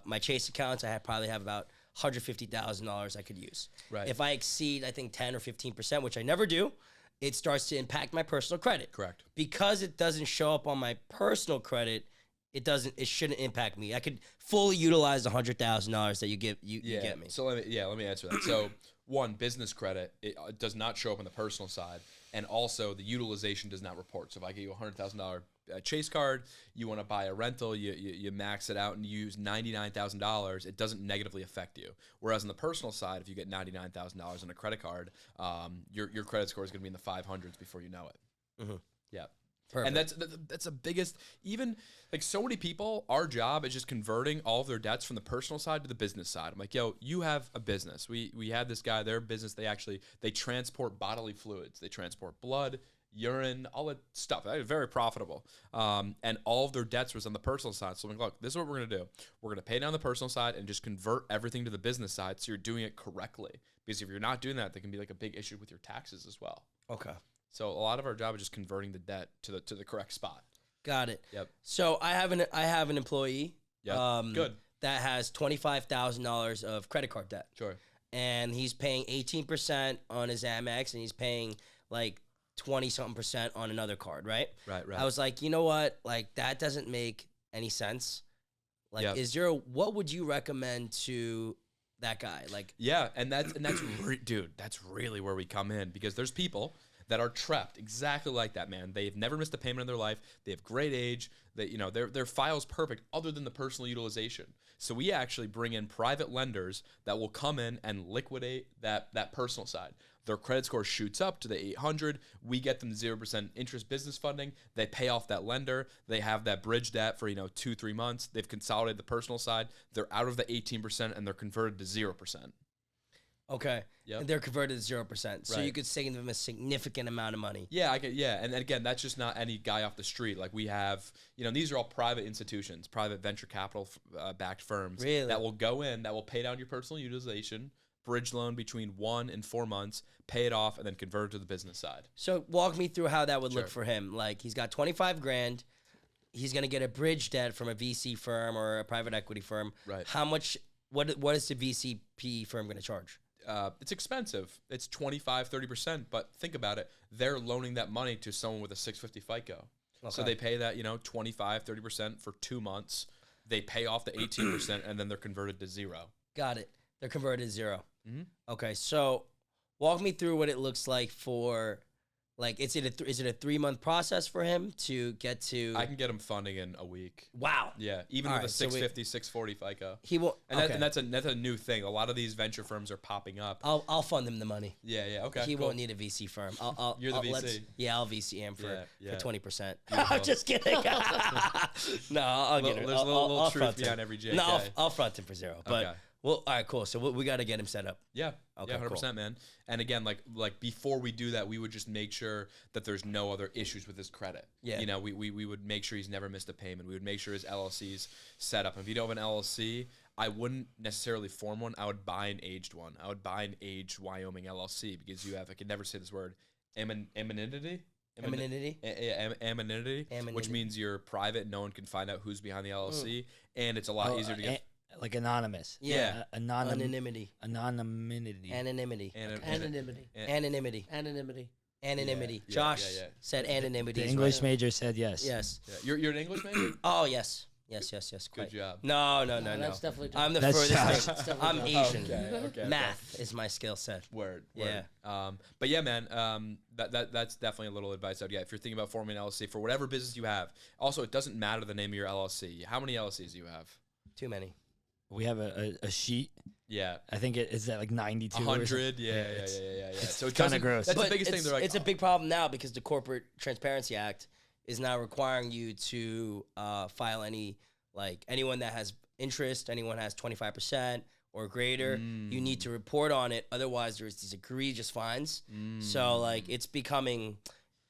my Chase accounts, I probably have about $150,000 I could use. Right. If I exceed, I think 10 or 15%, which I never do, it starts to impact my personal credit. Correct. Because it doesn't show up on my personal credit, it shouldn't impact me. I could fully utilize the $100,000 that you get me. So let me answer that. So one, business credit, it does not show up on the personal side, and also the utilization does not report. So if I give you a $100,000 Chase card, you want to buy a rental, you max it out and you use $99,000, it doesn't negatively affect you. Whereas on the personal side, if you get $99,000 on a credit card, your credit score is going to be in the 500s before you know it. Mm-hmm. Yeah. Perfect. And that's the biggest, even like so many people, our job is just converting all of their debts from the personal side to the business side. I'm like, yo, you have a business. We had this guy, their business, they transport bodily fluids. They transport blood, urine, all that stuff. That is very profitable. And all of their debts was on the personal side. So I'm like, look, this is what we're going to do. We're going to pay down the personal side and just convert everything to the business side so you're doing it correctly. Because if you're not doing that, there can be like a big issue with your taxes as well. Okay. So a lot of our job is just converting the debt to the correct spot. Got it. Yep. So I have an employee. Yep. Good. That has $25,000 of credit card debt. Sure. And he's paying 18% on his Amex, and he's paying like 20-something% on another card, right? Right. I was like, you know what? Like, that doesn't make any sense. Like, what would you recommend to that guy? Like, yeah, and that's dude, that's really where we come in, because there's people that are trapped exactly like that, man. They've never missed a payment in their life. They have great age. Their file's perfect other than the personal utilization. So we actually bring in private lenders that will come in and liquidate that personal side. Their credit score shoots up to the 800. We get them 0% interest business funding. They pay off that lender. They have that bridge debt for 2-3 months. They've consolidated the personal side. They're out of the 18% and they're converted to 0%. Okay. Yep. And they're converted to 0%. So Right. you could save them a significant amount of money. Yeah, and again, that's just not any guy off the street. Like we have, these are all private institutions, private venture capital backed firms that will go in, that will pay down your personal utilization, bridge loan between 1 and 4 months, pay it off, and then convert it to the business side. So walk me through how that would look for him. Like, he's got $25,000. He's going to get a bridge debt from a VC firm or a private equity firm. Right. How much? What is the VCP firm going to charge? It's expensive. It's 25-30%, but think about it. They're loaning that money to someone with a 650 FICO. Okay. So they pay that, 25-30% for 2 months. They pay off the 18%, and then they're converted to 0. Got it. They're converted to 0. Mhm. Okay, so walk me through what it looks like for, like, is it a 3-month process for him to get to? I can get him funding in a week. Wow. Yeah, even All with right, a so 650, 640 FICO. He won't. And, Okay. that's a new thing. A lot of these venture firms are popping up. I'll fund him the money. Yeah, okay. He cool. won't need a VC firm. I'll You're the let's- VC. Yeah, I'll VC him for Yeah. 20%. Beautiful. I'm just kidding. No, I'll get him. There's a I'll little truth front him. behind every JK. No, I'll front him for 0. But Okay. well, all right, cool. So we got to get him set up. Yeah. Okay, Yeah, 100%, man. And again, like before we do that, we would just make sure that there's no other issues with his credit. Yeah. You know, we would make sure he's never missed a payment. We would make sure his LLC's set up. If you don't have an LLC, I wouldn't necessarily form one. I would buy an aged one. I would buy an aged Wyoming LLC because you have, I can never say this word, anonymity? Anonymity? Anonymity, which Anonymity. means you're private. No one can find out who's behind the LLC. And it's a lot easier to get. Like anonymous. Yeah. Anonymity. Anonymity. Anonymity. Anonymity. Anonymity. Anonymity. Anonymity. Yeah, Josh yeah. said anonymity. The is English right. major said yes. Yes. Yeah. You're an English major? Oh, yes. Yes. Quite. Good job. No. That's definitely I'm the That's furthest Josh. thing. I'm Asian. Okay. Math is my skill set. Word. Yeah. But yeah, man. That's definitely a little advice out. Yeah. If you're thinking about forming an LLC for whatever business you have, also it doesn't matter the name of your LLC. How many LLCs do you have? Too many. We have a sheet. Yeah. I think it is at like 92 or 100. something. Yeah. it's So it kinda doesn't- gross. That's But the biggest thing. it's, They're like, it's a big problem now because the Corporate Transparency Act is now requiring you to file any, like, anyone that has interest, anyone has 25% or greater, you need to report on it. Otherwise, there's these egregious fines. So, like, it's becoming,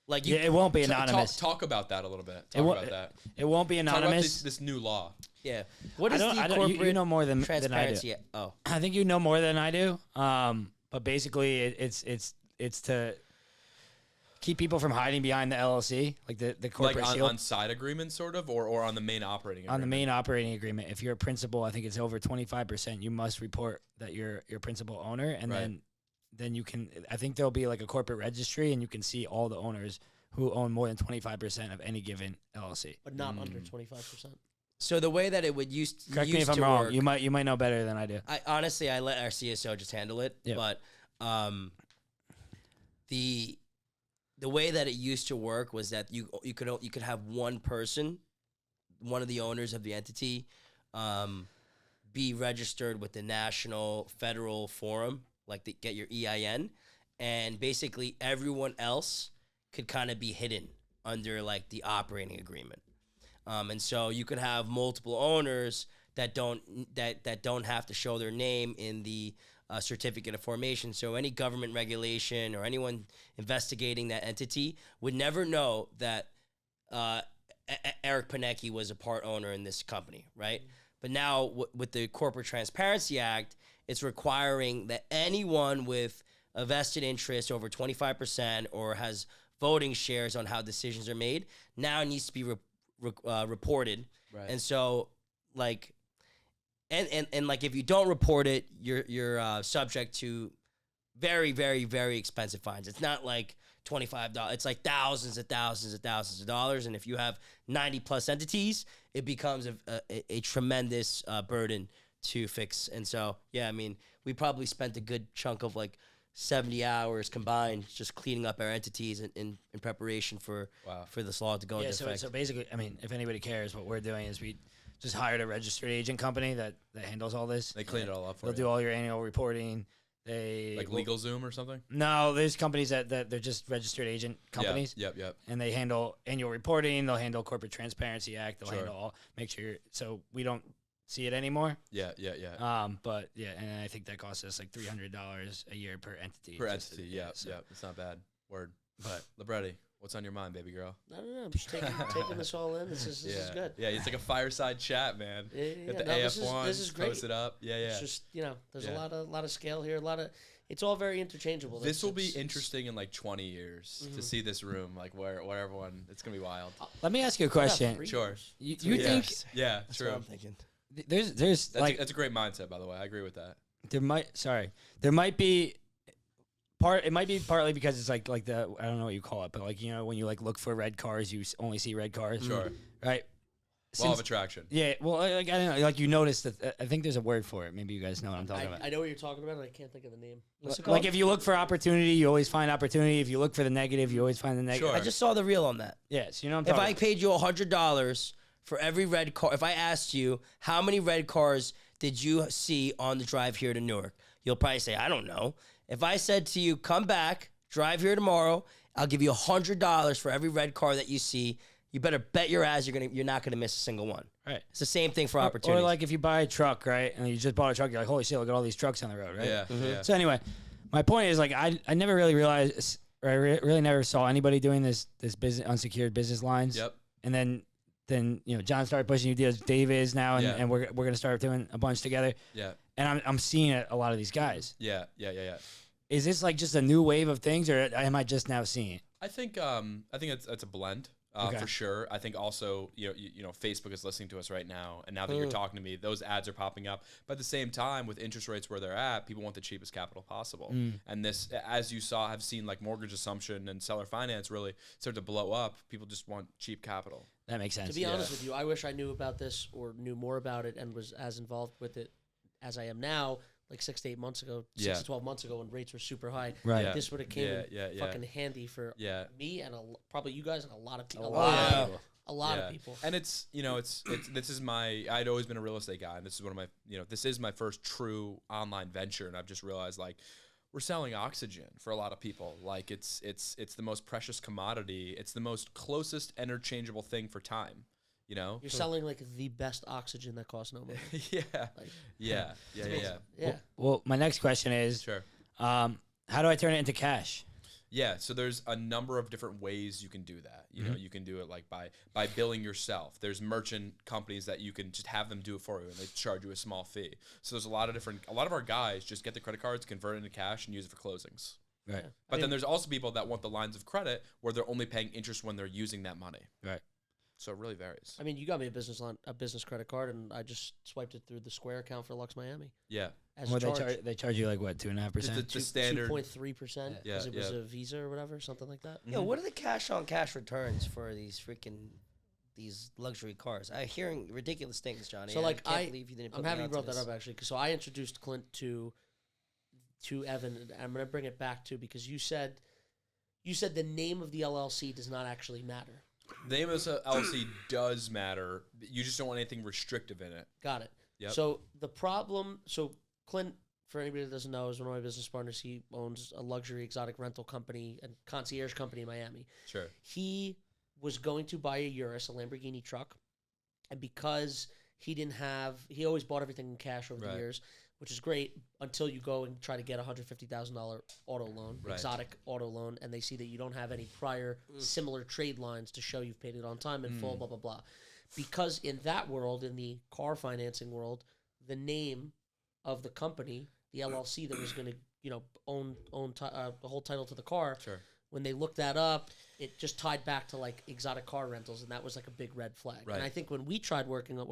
like, you, Yeah, it won't be Talk- anonymous. Talk about that a little bit. It Talk won't- about that. It won't be Talk about anonymous. this new law. yeah. What I is don't- the I don't- Corporate you know more than I do. Transparency Act? Oh, I think you know more than I do. But basically, it's to keep people from hiding behind the LLC, like the corporate Like shield. on side agreements, sort of, or on the main operating agreement? On the main operating agreement, if you're a principal, I think it's over 25%. You must report that you're principal owner, and Right. then you can. I think there'll be like a corporate registry, and you can see all the owners who own more than 25% of any given LLC. But not under 25%. so the way that it would Correct me if I'm to wrong. work- You might know better than I do. I honestly, I let our CSO just handle it. Yeah. But the way that it used to work was that you could have one person, one of the owners of the entity, be registered with the National Federal Forum, like get your EIN, and basically everyone else could kind of be hidden under like the operating agreement. And so you could have multiple owners that don't have to show their name in the certificate of formation. So any government regulation or anyone investigating that entity would never know that Eric Panecki was a part owner in this company, right? But now with the Corporate Transparency Act, it's requiring that anyone with a vested interest over 25% or has voting shares on how decisions are made now needs to be reported. Right. And so, like, and like if you don't report it, you're subject to very, very, very expensive fines. It's not like $25. It's like thousands and thousands and thousands of dollars. And if you have 90 plus entities, it becomes a tremendous burden to fix. And so, yeah, I mean, we probably spent a good chunk of like 70 hours combined just cleaning up our entities in preparation for this law to go into effect. So basically, I mean, if anybody cares, what we're doing is we just hired a registered agent company that handles all this. They clean it all up for They'll you. do all your annual reporting. They Like LegalZoom or something? No, there's companies that they're just registered agent companies. Yep. And they handle annual reporting. They'll handle Corporate Transparency Act. They'll Sure. handle all. Make sure so we don't see it anymore. Yeah. But yeah, and I think that costs us like $300 a year per entity. Per just entity, to- yeah. so- It's not bad. Word. But Libretti, what's on your mind, baby girl? I don't know. I'm just taking this all in. This is good. Yeah, it's like a fireside chat, man. Yeah. Got the No, AF1, this is great. post it up. Yeah. It's just there's Yeah. a lot of scale here. It's all very interchangeable. This will be It's- interesting in like 20 years to see this room, like where everyone. It's gonna be wild. let me ask you a Yeah, question. 3 Sure. years. You Yeah. think Yeah, That's true. what I'm thinking. there's That's like a great mindset, by the way. I agree with that. there might be it might be partly because it's like the I don't know what you call it, but like when you like look for red cars, you only see red cars. Sure. Right. Law of attraction. Yeah, well, like I don't know, like you noticed that I think there's a word for it. Maybe you guys know what I'm talking about. I know what you're talking about, and I can't think of the name. What's it Like called? if you look for opportunity, you always find opportunity. If you look for the negative, you always find the negative. Sure. I just saw the reel on that. Yes, you know what I'm If talking I about. paid you $100 for every red car, if I asked you how many red cars did you see on the drive here to Newark, you'll probably say, I don't know. If I said to you, come back, drive here tomorrow, I'll give you $100 for every red car that you see. You better bet your ass you're not gonna miss a single one. Right. It's the same thing for Or opportunities. like if you buy a truck, right, and you just bought a truck, you're like, holy shit, look at all these trucks on the road, right? Yeah, yeah. So anyway, my point is like I never really realized, or I really never saw anybody doing this business unsecured business lines. Yep. And then John started pushing you deals. Dave is now, and, Yeah. and we're gonna start doing a bunch together. Yeah. And I'm seeing it a lot of these guys. Yeah. Is this like just a new wave of things, or am I just now seeing it? I think it's a blend. Okay. For sure. I think also, Facebook is listening to us right now, and now that you're talking to me, those ads are popping up. But at the same time, with interest rates where they're at, people want the cheapest capital possible. And this, as you have seen like mortgage assumption and seller finance really start to blow up. People just want cheap capital. That makes sense. To be honest with you, I wish I knew about this or knew more about it and was as involved with it as I am now. Like 6 to 8 months ago, 6 to 12 months ago, when rates were super high, Right. Yeah. this would have came in Yeah. fucking handy for me and probably you guys and a lot of people. A lot of people. And it's this is I'd always been a real estate guy, and this is one of my, this is my first true online venture, and I've just realized like we're selling oxygen for a lot of people. Like it's the most precious commodity. It's the most closest interchangeable thing for time. You're selling like the best oxygen that costs no money. Yeah. Well, my next question is, Sure. how do I turn it into cash? Yeah, so there's a number of different ways you can do that. You can do it like by billing yourself. There's merchant companies that you can just have them do it for you, and they charge you a small fee. So there's a lot of our guys just get the credit cards, convert it into cash, and use it for closings. Right. But then there's also people that want the lines of credit where they're only paying interest when they're using that money. Right. So it really varies. I mean, you got me a business credit card, and I just swiped it through the Square account for Lux Miami. Yeah. As Well, a charge. they charge you like what, 2.5%? The standard. 2.3% Yeah, because it was yeah. a Visa or whatever, something like that. Yo, what are the cash on cash returns for these luxury cars? I'm hearing ridiculous things, Johnny. So like I can't believe you didn't. I'm put happy me you onto brought that this. up actually, because so I introduced Clint to Evan, and I'm gonna bring it back to because you said the name of the LLC does not actually matter. The name of the LLC does matter. You just don't want anything restrictive in it. Got it. Yep. So the problem, Clint, for anybody that doesn't know, is one of my business partners. He owns a luxury exotic rental company and concierge company in Miami. Sure. He was going to buy a Urus, a Lamborghini truck, and because he always bought everything in cash over the Right. years, which is great until you go and try to get a $150,000 auto loan, Right. exotic auto loan, and they see that you don't have any prior similar trade lines to show you've paid it on time in full, blah, blah, blah. Because in that world, in the car financing world, the name of the company, the LLC that was going to, own the whole title to the car, Sure. when they looked that up, it just tied back to like exotic car rentals, and that was like a big red flag. Right. And I think when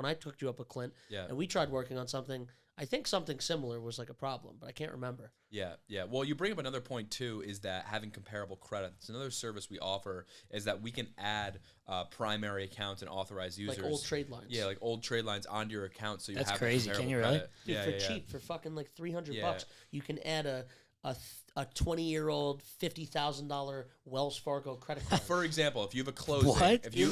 I took you up with Clint, Yeah. and we tried working on something, I think something similar was like a problem, but I can't remember. Yeah. Well, you bring up another point too, is that having comparable credit. It's another service we offer is that we can add primary accounts and authorized users. Like old trade lines. Yeah, like old trade lines onto your account, so you That's have crazy. comparable Can you really? credit. Dude, Yeah, for yeah, cheap, for fucking like $300, Yeah. you can add a 20-year-old $50,000 Wells Fargo credit card. For example, if you have a closing, What? if you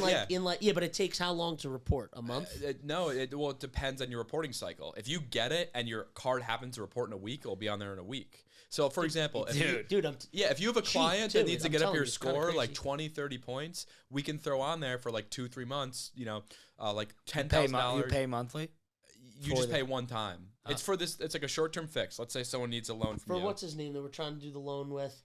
But it takes how long to report? A month? No, it depends on your reporting cycle. If you get it and your card happens to report in a week, it'll be on there in a week. So, for example, if if you have a cheap, client too. that needs to I'm get up telling your you, it's kinda score like crazy. 20, 30 points, we can throw on there for like 2-3 months, like You $10,000. pay monthly? You just pay one time. It's for this. It's like a short-term fix. Let's say someone needs a loan from For you. what's his name that we're trying to do the loan with,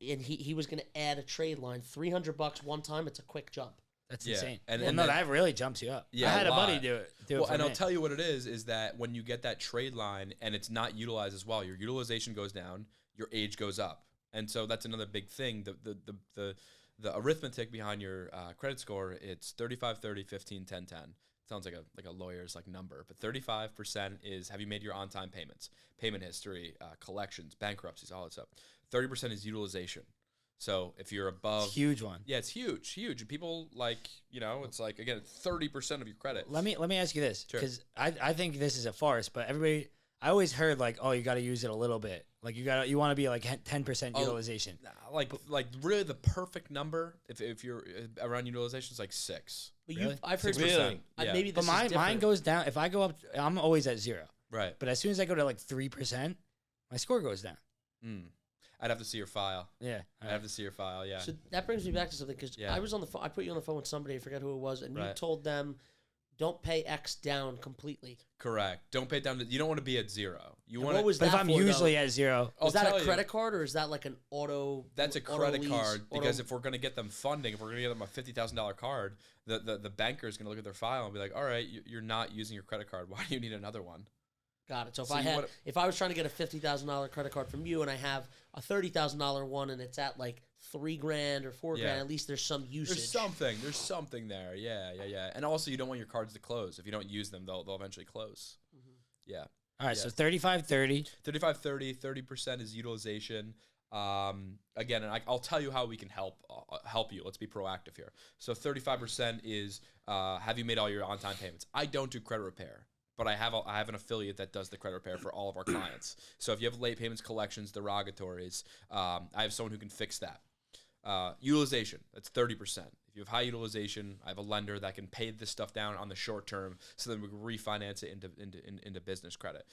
and he was going to add a trade line, $300 one time. It's a quick jump. That's Yeah. insane. And- Well, and no, then- that really jumps you up. Yeah, I had a a buddy lot. do it. Well, for and me. I'll tell you what it is that when you get that trade line and it's not utilized as well, your utilization goes down, your age goes up, and so that's another big thing. The arithmetic behind your credit score, it's 35, 30, 15, 10, 10. Sounds like a lawyer's like number, but 35% is have you made your on-time payments, payment history, collections, bankruptcies, all that stuff. 30% is utilization. So if you're above, It's a huge one. yeah, it's huge. And people it's like again 30% of your credit. Let me ask you this, Sure. because I think this is a farce, but I always heard like, oh, you got to use it a little bit. Like you want to be like 10% utilization. Like really the perfect number if you're around utilization is like 6. But Really? I've heard 6%. Yeah. maybe But this is mine different. goes down. If I go up, I'm always at 0. Right. But as soon as I go to like 3%, my score goes down. I'd have to see your file. Yeah. I'd have to see your file. Yeah. So that brings me back to something because Yeah. I was on the phone. I put you on the phone with somebody. I forget who it was, and you Right. told them, "Don't pay X down completely." Correct. Don't pay down. You don't want to be at 0. You And want what was But if that I'm for, though? usually at 0, Was that tell a you. credit card or is that like an auto? That's a auto credit lease, card because auto- if we're going to get them funding, if we're going to get them a $50,000 card, the banker is going to look at their file and be like, all right, you're not using your credit card. Why do you need another one? Got it. So if So I you had, wanna- if I was trying to get a $50,000 credit card from you and I have a $30,000 one and it's at like $3,000 or $4,000, Yeah. at least there's some usage. There's something there. Yeah. And also you don't want your cards to close. If you don't use them, they'll eventually close. Yeah. all right, Yeah. so 35-30. 35-30, 30% is utilization. Again, and I'll tell you how we can help you. Let's be proactive here. So 35% is have you made all your on-time payments? I don't do credit repair, but I have an affiliate that does the credit repair for all of our clients. So if you have late payments, collections, derogatories, I have someone who can fix that. Utilization, that's 30%. If you have high utilization, I have a lender that can pay this stuff down on the short term so then we can refinance it into business credit.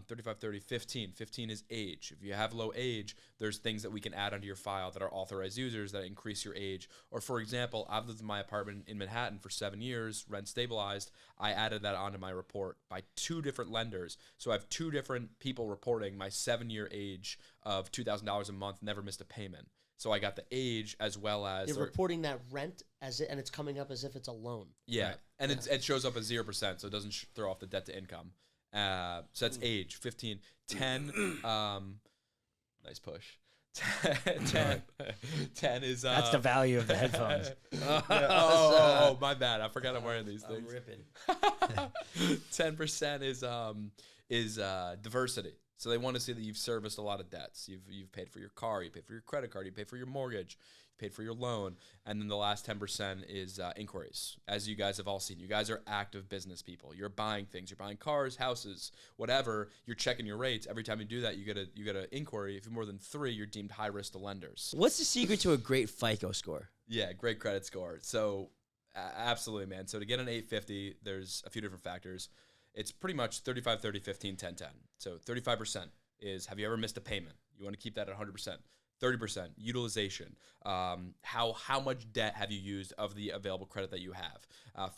35, 30, 15. 15 is age. If you have low age, there's things that we can add onto your file that are authorized users that increase your age. Or for example, I've lived in my apartment in Manhattan for 7 years, rent stabilized. I added that onto my report by 2 different lenders. So I have 2 different people reporting my 7-year age of $2,000 a month, never missed a payment. So I got the age as well as You're reporting that rent and it's coming up as if it's a loan. yeah, Right. and it shows up as 0%, so it doesn't throw off the debt to income. So that's age. 15, 10. Nice push. 10 is That's the value of the headphones. oh, my bad. I forgot I'm wearing these I'm things. ripping. 10% is diversity. So they want to see that you've serviced a lot of debts. You've paid for your car, you paid for your credit card, you paid for your mortgage, you paid for your loan, and then the last 10% is inquiries. As you guys have all seen, you guys are active business people. You're buying things, you're buying cars, houses, whatever. You're checking your rates. Every time you do that, you get an inquiry. If you're more than 3, you're deemed high risk to lenders. What's the secret to a great FICO score? Yeah, great credit score. So absolutely, man. So to get an 850, there's a few different factors. It's pretty much 35, 30, 15, 10, 10. So 35% is have you ever missed a payment? You want to keep that at 100%. 30% utilization. How much debt have you used of the available credit that you have?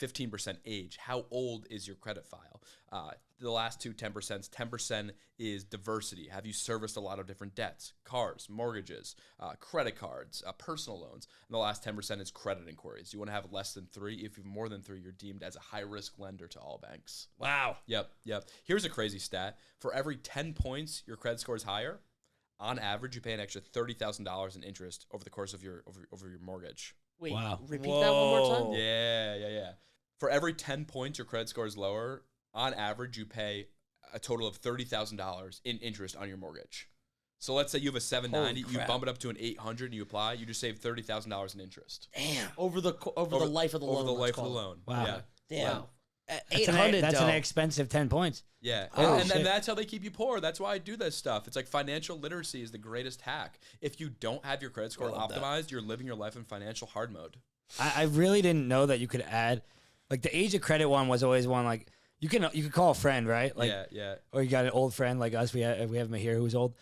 15% age. How old is your credit file? The last 2 10%. 10% is diversity. Have you serviced a lot of different debts? Cars, mortgages, credit cards, personal loans. And the last 10% is credit inquiries. You want to have less than 3. If you have more than 3, you're deemed as a high-risk lender to all banks. Wow. Yep. Here's a crazy stat. For every 10 points your credit score is higher, on average, you pay an extra $30,000 in interest over the course of your mortgage. Wait, Wow. repeat that one more time. Whoa. Yeah. For every 10 points your credit score is lower, on average, you pay a total of $30,000 in interest on your mortgage. So let's say you have a 790, Holy you crap. bump it up to an 800, and you apply, you just save $30,000 in interest Damn. Over the life of the loan. over the let's life of call the it. loan. Wow. Yeah. Damn. Wow. At 800 That's though. an expensive 10 points. Yeah, Holy and shit. that's how they keep you poor. That's why I do this stuff. It's like financial literacy is the greatest hack. If you don't have your credit score love that. optimized, you're living your life in financial hard mode. I really didn't know that you could add, like the age of credit one was always one like you could call a friend, right? Like, Yeah. or you got an old friend like us. We have him here who's old.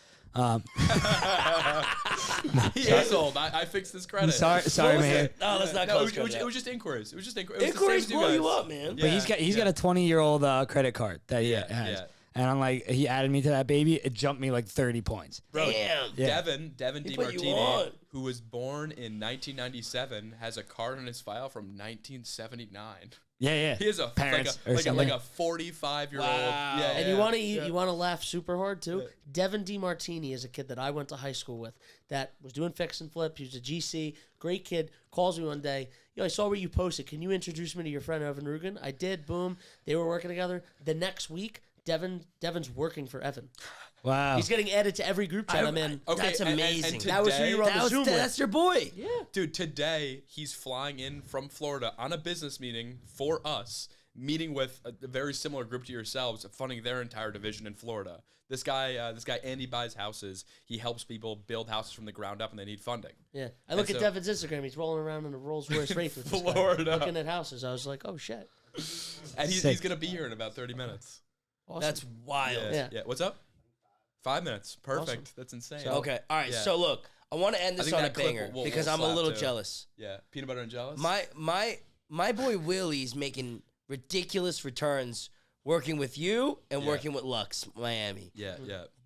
He is old. I fixed his credit. Sorry, What was man. it? No, let's not No, call it was just inquiries. It was just inquiries. Inquiries blow you up, man. But he's got a 20-year-old credit card that he has. yeah. And I'm like, he added me to that baby. It jumped me like 30 points. Bro, Damn. Yeah. Devin He put you DiMartini, on. who was born in 1997, has a card on his file from 1979. Yeah. He is Parents or like a something. 45-year-old. Wow. Yeah, And yeah. you want to laugh super hard too. Devin DiMartini is a kid that I went to high school with that was doing fix and flip. He was a GC, great kid. Calls me one day. I saw what you posted. Can you introduce me to your friend Evan Rugen? I did. Boom. They were working together. The next week, Devin's working for Evan. Wow. He's getting added to every group chat I'm in. Okay, That's amazing. That was who you were on the Zoom with. That's your boy. Yeah. Dude, today he's flying in from Florida on a business meeting for us, meeting with a very similar group to yourselves, funding their entire division in Florida. This guy Andy buys houses. He helps people build houses from the ground up, and they need funding. Yeah. I look at Devin's Instagram. He's rolling around in a Rolls Royce Wraith with this guy, Florida. looking at houses. I was like, oh shit. And he's gonna be here in about 30 minutes. Awesome. That's wild. Yeah. What's up? 5 minutes. Perfect. Awesome. That's insane. Okay. All right. Yeah. So look, I want to end I this think on a that clip banger will because I'm a slap little too. jealous. Yeah. Peanut butter and jealous. My boy Willie's making ridiculous returns working with you and Yeah. working with Lux Miami. Yeah.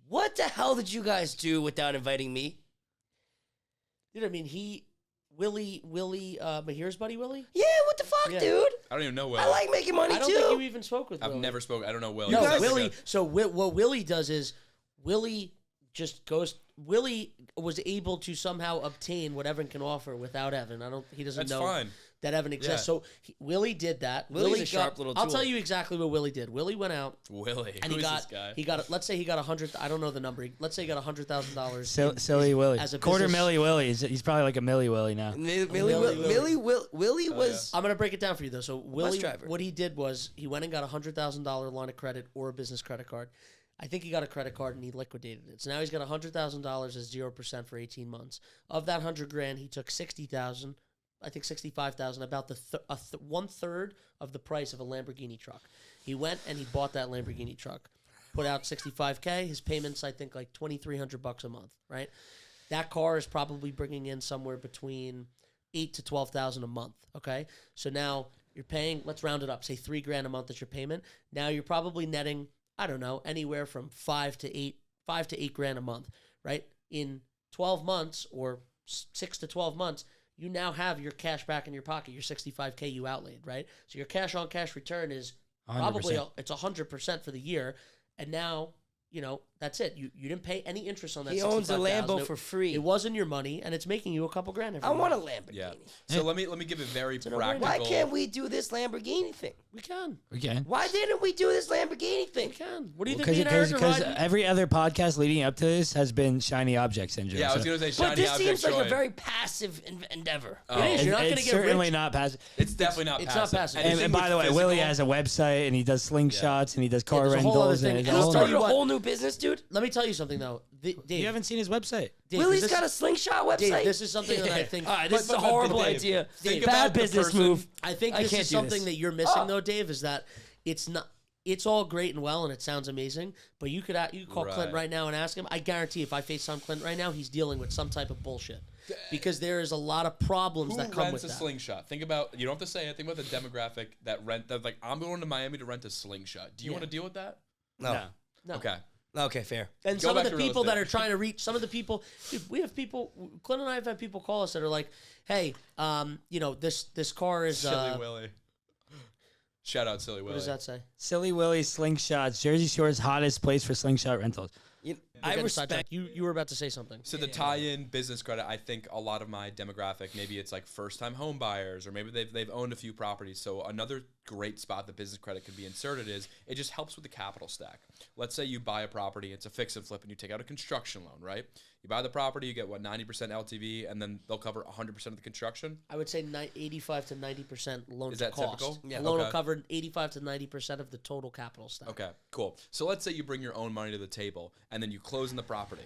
What the hell did you guys do without inviting me? Dude, I mean, Willie, Mahir's buddy Willie? Yeah, what the fuck, Yeah. dude? I don't even know Will. I like making money I don't too. think you even spoke with I've Willie. never spoken. I don't know Will. No, He sounds like Willie. a- So what Willie does is Willie just goes. Willie was able to somehow obtain what Evan can offer without Evan. He doesn't That's know fine. that Evan exists. Yeah. So Willie did that. Willie's Willie a sharp little I'll tool. tell you exactly what Willie did. Willie went out Willie. and Who he is got this guy? he got. Let's say he got 100. I don't know the number. Let's say he got $100,000. Silly Willie. as a Quarter business- milli Willie. He's probably like a milli Willie now. Willie was. I'm gonna break it down for you though. So Willie, driver. what he did was he went and got $100,000 line of credit or a business credit card. I think he got a credit card and he liquidated it. So now he's got $100,000 as 0% for 18 months. Of that $100,000, he took 60,000. I think 65,000, about the 1/3 of the price of a Lamborghini truck. He went and he bought that Lamborghini truck, put out $65K. His payments, I think, like $2,300 a month. Right, that car is probably bringing in somewhere between $8,000 to $12,000 a month. Okay, so now you're paying. Let's round it up. Say $3,000 a month is your payment. Now you're probably netting, I don't know, anywhere from $5,000 to $8,000 a month. Right, in 12 months or 6 to 12 months. You now have your cash back in your pocket, your $65K you outlaid, right? So your cash on cash return is 100%. probably it's 100% for the year, and now that's it. You didn't pay any interest on that. He owns a $65,000. Lambo for free. It wasn't your money, and it's making you a couple grand every I want a month. Lamborghini. Yeah. So let me give a very no-brainer. practical. Why can't we do this Lamborghini thing? We can. Okay. Why didn't we do this Lamborghini thing? We can. What do you think? Me and Eric are Because riding? every other podcast leading up to this has been shiny object syndrome. Yeah, I was so- gonna say But shiny this object seems like joy. a very passive endeavor. Oh. It is. You're not going to it's get certainly rich. not passive. It's definitely not It's not passive. passive. Anything And by with the way, physical- Willie has a website and he does slingshots and he does car there's a whole other rentals thing. and And it's I'll all tell Started you a what- whole new business, dude. Let me tell you something though, Dave. You haven't seen his website. Dave, Willie's this- got a slingshot website. Dave, this is something that I think. All right, this is a but horrible Dave, idea. think Bad about the business person- move. I think I this can't is do something this. that you're missing though, Dave, is that it's not. It's all great and well, and it sounds amazing. But you could call Right. Clint right now and ask him. I guarantee, if I FaceTime Clint right now, he's dealing with some type of bullshit because there is a lot of problems Who that come with rents a that. slingshot? Think about. You don't have to say it. Think about the demographic that rent. That like, I'm going to Miami to rent a slingshot. Do you Yeah. want to deal with that? No. No. Okay. Okay, fair. And Go some back of the to real people that estate. are trying to reach, some of the people, dude, we have people. Clint and I have had people call us that are like, "Hey, this car is." Silly Willie. Shout out Silly Willie. What does that say? Silly Willie Slingshots, Jersey Shore's hottest place for slingshot rentals. I Again, respect. sidetrack. You were about to say something. So the tie-in business credit, I think a lot of my demographic, maybe it's like first-time home buyers, or maybe they've owned a few properties. So another great spot that business credit could be inserted is it just helps with the capital stack. Let's say you buy a property, it's a fix and flip, and you take out a construction loan, right? You buy the property, you get 90% LTV, and then they'll cover 100% of the construction. I would say 85 to 90% loan Is to that cost. typical? The Yeah. loan will Okay. cover 85 to 90% of the total capital stack. Okay, cool. So let's say you bring your own money to the table and then you close in the property.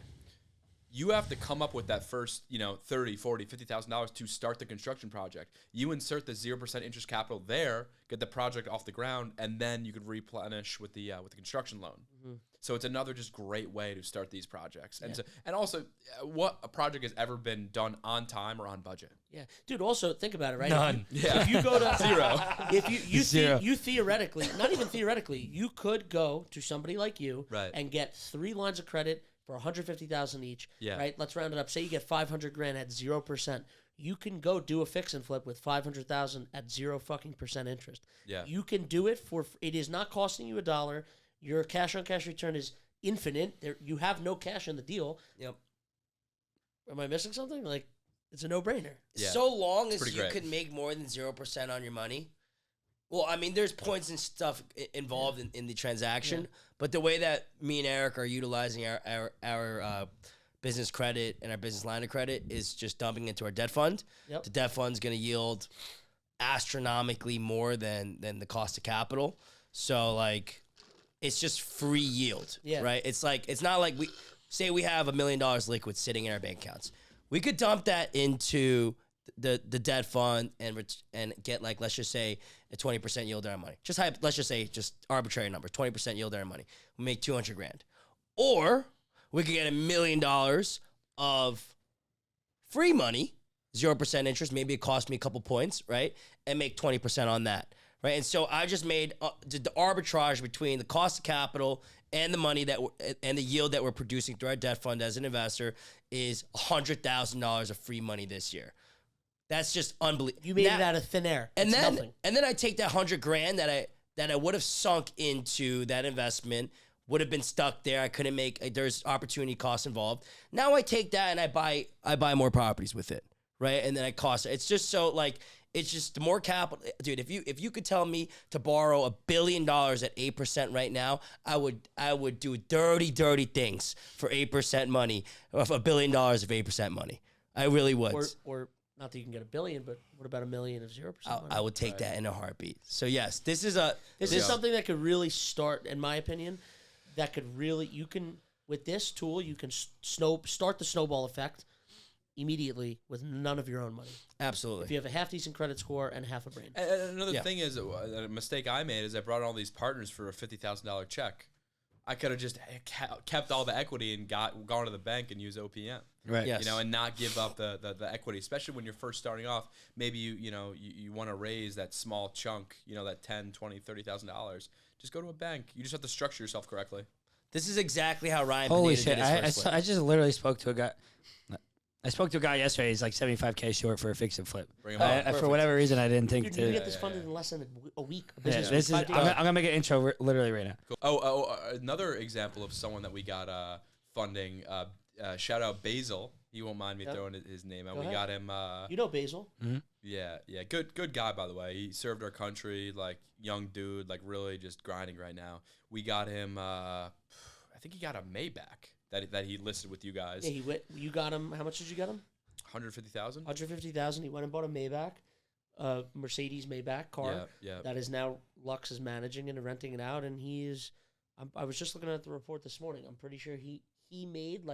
You have to come up with that first, $30,000, $40,000, $50,000 to start the construction project. You insert the 0% interest capital there, get the project off the ground, and then you could replenish with the construction loan. Mm-hmm. So it's another just great way to start these projects. And also, what a project has ever been done on time or on budget? Yeah, dude. Also, think about it, right? None. If you go to Zero. if you Zero. you theoretically, not even theoretically, you could go to somebody like you Right. and get 3 lines of credit for 150,000 each. Yeah. Right. Let's round it up. Say you get 500 grand at 0%. You can go do a fix and flip with 500,000 at 0% interest. Yeah. You can do it for. It is not costing you $1. Your cash on cash return is infinite. You have no cash in the deal. Yep. Am I missing something? Like, it's a no-brainer. Yeah. So long as pretty you great. could make more than 0% on your money, Well, I mean, there's points and stuff involved in the transaction, but the way that me and Eric are utilizing our business credit and our business line of credit is just dumping into our debt fund. Yep. The debt fund's going to yield astronomically more than the cost of capital. So, like, it's just free yield, right? It's like, it's not like we have $1 million liquid sitting in our bank accounts. We could dump that into the debt fund and get, like, let's just say a 20% yield on our money. Let's just say just arbitrary numbers, 20% yield on our money. We make $200,000. Or we could get $1 million of free money, 0% interest. Maybe it cost me a couple points, right? And make 20% on that, right? And so I just made the arbitrage between the cost of capital and the money and the yield that we're producing through our debt fund as an investor is $100,000 of free money this year. That's just unbelievable. You made it out of thin air. And It's then nothing. and then I take that $100,000 that I would have sunk into that investment, would have been stuck there. I couldn't make. There's opportunity costs involved. Now I take that and I buy more properties with it, right? And then I cost. It's just so, like, it's just the more capital, dude. If you could tell me to borrow $1 billion at 8% right now, I would do dirty things for 8% money, of $1 billion of 8% money. I really would. Or not that you can get $1 billion, but what about $1 million of 0%? I would take that in a heartbeat. So yes, this is something that could really start, in my opinion, that could really, you can, with this tool, you can start the snowball effect immediately with none of your own money. Absolutely. If you have a half decent credit score and half a brain. And another thing is, a mistake I made is I brought in all these partners for a $50,000 check. I could have just kept all the equity and gone to the bank and used OPM. Right. Yes. And not give up the equity, especially when you're first starting off. Maybe you want to raise that small chunk, that $10,000, $20,000, $30,000. Just go to a bank. You just have to structure yourself correctly. This is exactly how Ryan Holy Pineda shit! did his first flip. I just literally spoke to a guy. I spoke to a guy yesterday. He's like $75K short for a fix and flip. Bring him on. For whatever reason, I didn't think Dude, to. you can get this funded in less than a week. A Yeah, business this is. week, 5 days. I'm gonna make an intro literally right now. Cool. Another example of someone that we got funding. Shout out Basil. He won't mind me throwing his name out. Go We ahead. got him. You know Basil. Yeah. Good guy, by the way. He served our country, like, young dude, like, really just grinding right now. We got him. I think he got a Maybach that he listed with you guys. Yeah, he went. You got him. How much did you get him? 150,000. 150,000. He went and bought a Maybach, Mercedes Maybach car. Yeah. That is now Lux is managing and renting it out, and he is. I was just looking at the report this morning. I'm pretty sure he made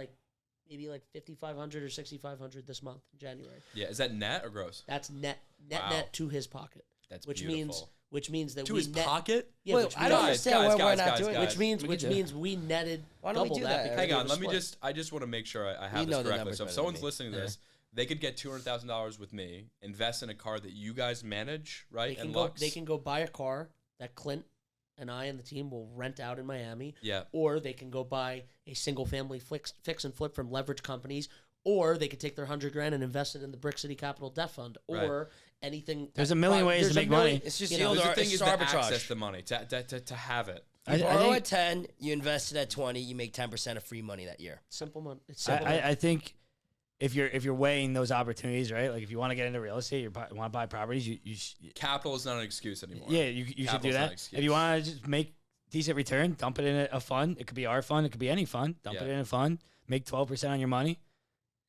maybe like 5,500 or 6,500 this month in January. Yeah. Is that net or gross? That's net Wow. to his pocket. That's which beautiful. means that To we his net, pocket? Yeah, Wait, which I don't means- understand why we're not doing it. Which means We can do it. we netted Why don't we double do that. that? because Hang we on. were Let me split. I just want to make sure I have You this know the correctly. numbers So if better someone's than me. listening to this, they could get $200,000 with me, invest in a car that you guys manage, right? They And can go. Lux. They can go buy a car that Clint and I and the team will rent out in Miami. Yeah. Or they can go buy a single family fix and flip from leverage companies. Or they could take their $100,000 and invest it in the Brick City Capital Debt Fund, or anything. There's a million ways to There's a make million- money. It's just you yield know, The ar- thing it's is just to arbitrage. access the money, to have it. You I borrow think- at 10, you invest it at 20, you make 10% of free money that year. simple money. It's simple. I think if you're weighing those opportunities, right? Like if you want to get into real estate, you want to buy properties, Capital is not an excuse anymore. you should do Capital's not an that. excuse. If you want to just make decent return, dump it in a fund. It could be our fund. It could be any fund. Dump it in a fund. Make 12% on your money,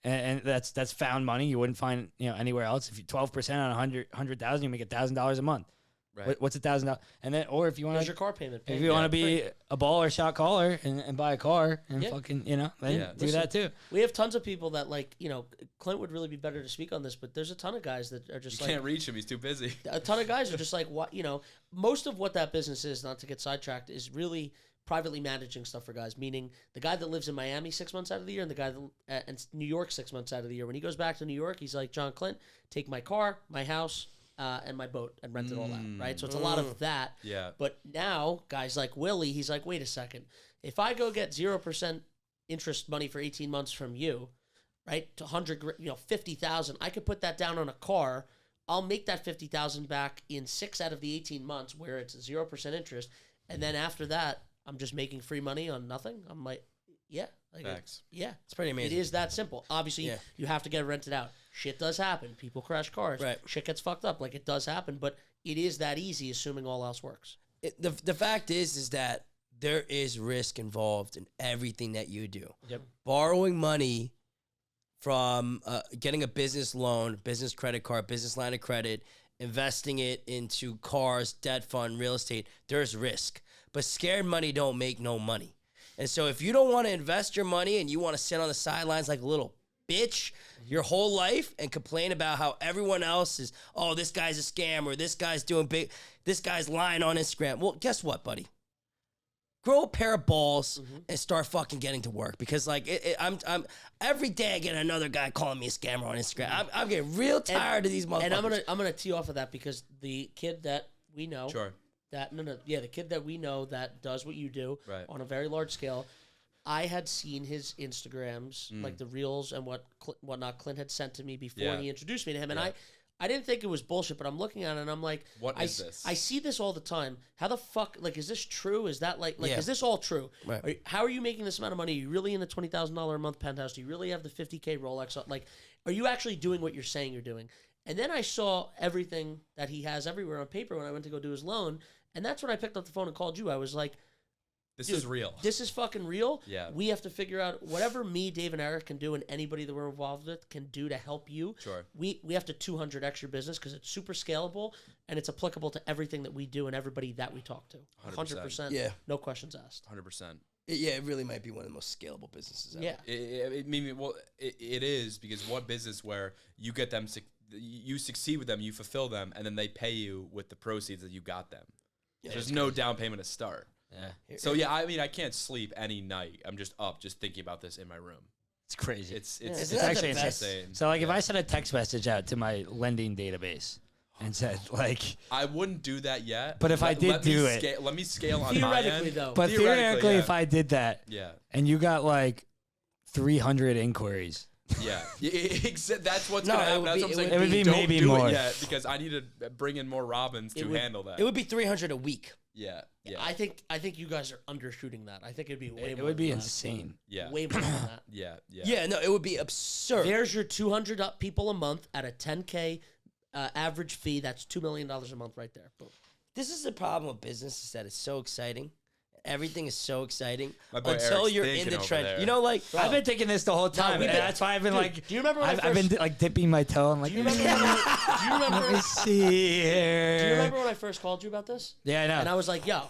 and that's found money you wouldn't find anywhere else. If you 12% on 100,000, you make $1,000 a month. Right. What's $1,000? And then, or if you want There's to, your car payment. if you want to be a baller shot caller and buy a car and Yeah. fucking then Yeah. do that too. We have tons of people that Clint would really be better to speak on this, but there's a ton of guys that are just You can't reach him. He's too busy. a ton of guys are just like, what, most of what that business is, not to get sidetracked, is really privately managing stuff for guys, meaning the guy that lives in Miami 6 months out of the year and the guy that and New York 6 months out of the year. When he goes back to New York, he's like, John Clint, take my car, my house, and my boat and rent it all out, right? So it's a lot of that. Yeah. But now, guys like Willie, he's like, wait a second. If I go get 0% interest money for 18 months from you, right, to 50,000, I could put that down on a car. I'll make that 50,000 back in 6 out of the 18 months where it's 0% interest. And then after that, I'm just making free money on nothing. I'm like, yeah. Facts. Yeah. It's pretty amazing. It is that simple. Obviously, Yeah. you have to get it rented out. Shit does happen. People crash cars. Right. Shit gets fucked up. Like, it does happen. But it is that easy, assuming all else works. The fact is that there is risk involved in everything that you do. Yep. Borrowing money from getting a business loan, business credit card, business line of credit, investing it into cars, debt fund, real estate, there's risk. But scared money don't make no money. And so if you don't want to invest your money and you want to sit on the sidelines like a little bitch your whole life and complain about how everyone else is, oh, this guy's a scam or this guy's doing big, this guy's lying on Instagram. Well, guess what, buddy? Grow a pair of balls and start fucking getting to work, because like I'm every day I get another guy calling me a scammer on Instagram. I'm getting real tired of these motherfuckers. And I'm gonna tee off of that, because the kid that we know, the kid that we know that does what you do on a very large scale. I had seen his Instagrams, like the reels and whatnot. Clint had sent to me before he introduced me to him, and I didn't think it was bullshit, but I'm looking at it and I'm like, what is this? I see this all the time. How the fuck, like, is this true? Is that like is this all true? Right. How are you making this amount of money? Are you really in a $20,000 a month penthouse? Do you really have the $50K Rolex? Like, are you actually doing what you're saying you're doing? And then I saw everything that he has everywhere on paper when I went to go do his loan, and that's when I picked up the phone and called you. I was like, this is real. This is fucking real. Yeah. We have to figure out whatever me, Dave, and Eric can do, and anybody that we're involved with can do to help you. Sure. We have to 200x your business, because it's super scalable and it's applicable to everything that we do and everybody that we talk to. 100%. Yeah. No questions asked. 100%. It really might be one of the most scalable businesses ever. Yeah. It is, because what business where you get them, you succeed with them, you fulfill them, and then they pay you with the proceeds that you got them. Yeah, There's no down payment to start. Yeah. So yeah, I mean, I can't sleep any night. I'm just up, just thinking about this in my room. It's crazy. It's Isn't that actually the best? insane. So like if I sent a text message out to my lending database and said like, I wouldn't do that yet. But if I did do it- let me scale on my Theoretically, end. though. but theoretically, yeah. if I did that Yeah, and you got like 300 inquiries, yeah. That's what's No, gonna it happen. would That's be- what I'm it saying. would be Don't maybe do more. it yet, because I need to bring in more Robins to would- handle that. It would be 300 a week. Yeah. I think you guys are undershooting that. I think it'd be way it more would be than that. insane. Yeah. Way more than that. Yeah. Yeah, no, it would be absurd. There's your 200 people a month at a 10K average fee. That's $2 million a month right there. Boom. This is the problem with business, is that it's so exciting. Everything is so exciting My boy until Eric's you're in thinking the over trench. there. You know, like I've been thinking this the whole time, we and did. that's why I've been Dude, like, do you remember when I've been like dipping my toe. I'm like, Do you remember? do you remember? let me see here. Do you remember when I first called you about this? Yeah, I know. And I was like, yo,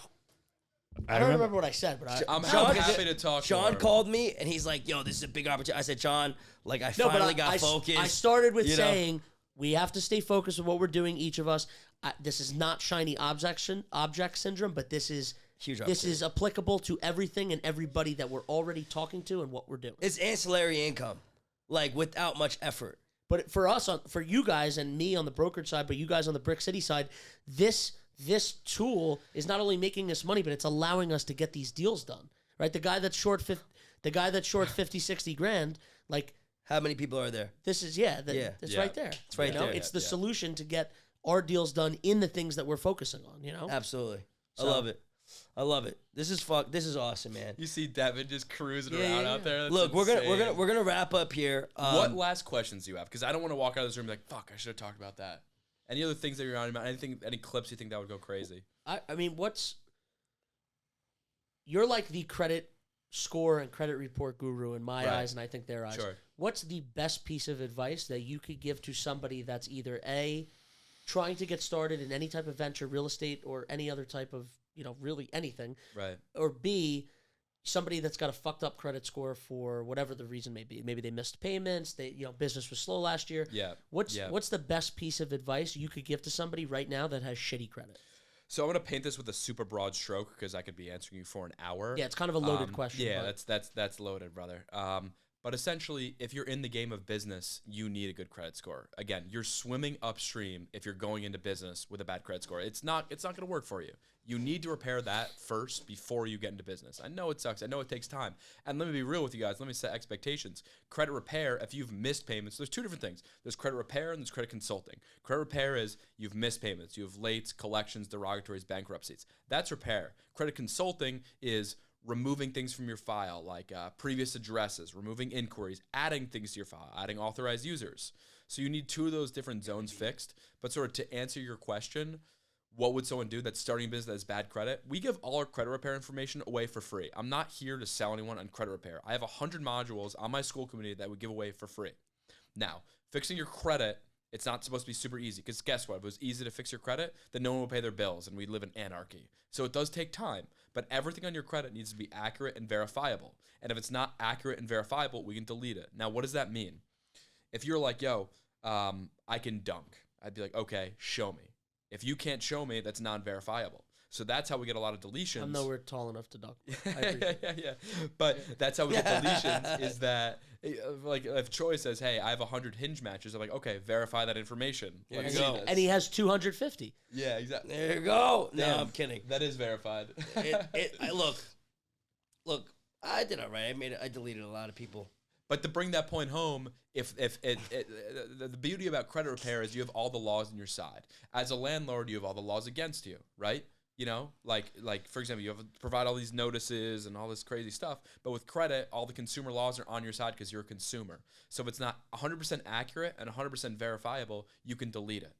I don't remember what I said, but I'm Sean- happy to talk. Sean more. called me and he's like, yo, this is a big opportunity. I said, John, like I no, but finally got focused. I started with you know? saying we have to stay focused on what we're doing, each of us. This is not shiny object syndrome, but this is Huge This is applicable to everything and everybody that we're already talking to and what we're doing. It's ancillary income, like without much effort. But for us, for you guys and me on the brokerage side, but you guys on the Brick City side, this tool is not only making us money, but it's allowing us to get these deals done. Right? The guy that's short 50, 60 grand, like, How many people are there? this is Yeah. it's right there. It's right there. It's the solution to get our deals done in the things that we're focusing on, you know? Absolutely. So- I love it. I love it. This is awesome, man. You see Devin just cruising Yeah, around yeah, out there. That's Look, insane. we're gonna wrap up here. What last questions do you have? Because I don't want to walk out of this room and be like, fuck, I should have talked about that. Any other things that you're on about? Any clips you think that would go crazy? I mean, you're like the credit score and credit report guru in my Right. eyes, and I think their eyes. Sure. What's the best piece of advice that you could give to somebody that's either A, trying to get started in any type of venture, real estate, or any other type of, really anything, Right. or B, somebody that's got a fucked up credit score for whatever the reason may be. Maybe they missed payments, business was slow last year. Yeah. What's the best piece of advice you could give to somebody right now that has shitty credit? So I'm gonna paint this with a super broad stroke because I could be answering you for an hour. Yeah, it's kind of a loaded question. Yeah, but that's loaded, brother. But essentially, if you're in the game of business, you need a good credit score. Again, you're swimming upstream if you're going into business with a bad credit score. It's not going to work for you. You need to repair that first before you get into business. I know it sucks. I know it takes time. And let me be real with you guys. Let me set expectations. Credit repair, if you've missed payments, there's two different things. There's credit repair and there's credit consulting. Credit repair is you've missed payments. You have lates, collections, derogatories, bankruptcies. That's repair. Credit consulting is removing things from your file, like previous addresses, removing inquiries, adding things to your file, adding authorized users. So you need two of those different zones fixed. But sort of to answer your question, what would someone do that's starting a business that has bad credit? We give all our credit repair information away for free. I'm not here to sell anyone on credit repair. I have 100 modules on my school community that we give away for free. Now, fixing your credit, it's not supposed to be super easy, because guess what? If it was easy to fix your credit, then no one will pay their bills and we live in anarchy. So it does take time, but everything on your credit needs to be accurate and verifiable. And if it's not accurate and verifiable, we can delete it. Now, what does that mean? If you're like, yo, I can dunk, I'd be like, okay, show me. If you can't show me, that's non-verifiable. So that's how we get a lot of deletions. I know we're tall enough to dunk. Yeah. But that's how we get deletions, is that, like, if Troy says, hey, I have 100 hinge matches, I'm like, okay, verify that information. There Let's you see go. this. And he has 250. Yeah, exactly. There you go. No, Damn, I'm kidding. That is verified. Look, I did all right. I deleted a lot of people. But to bring that point home, the beauty about credit repair is you have all the laws on your side. As a landlord, you have all the laws against you, right? You know, like for example, you have to provide all these notices and all this crazy stuff. But with credit, all the consumer laws are on your side because you're a consumer. So if it's not 100% accurate and 100% verifiable, you can delete it.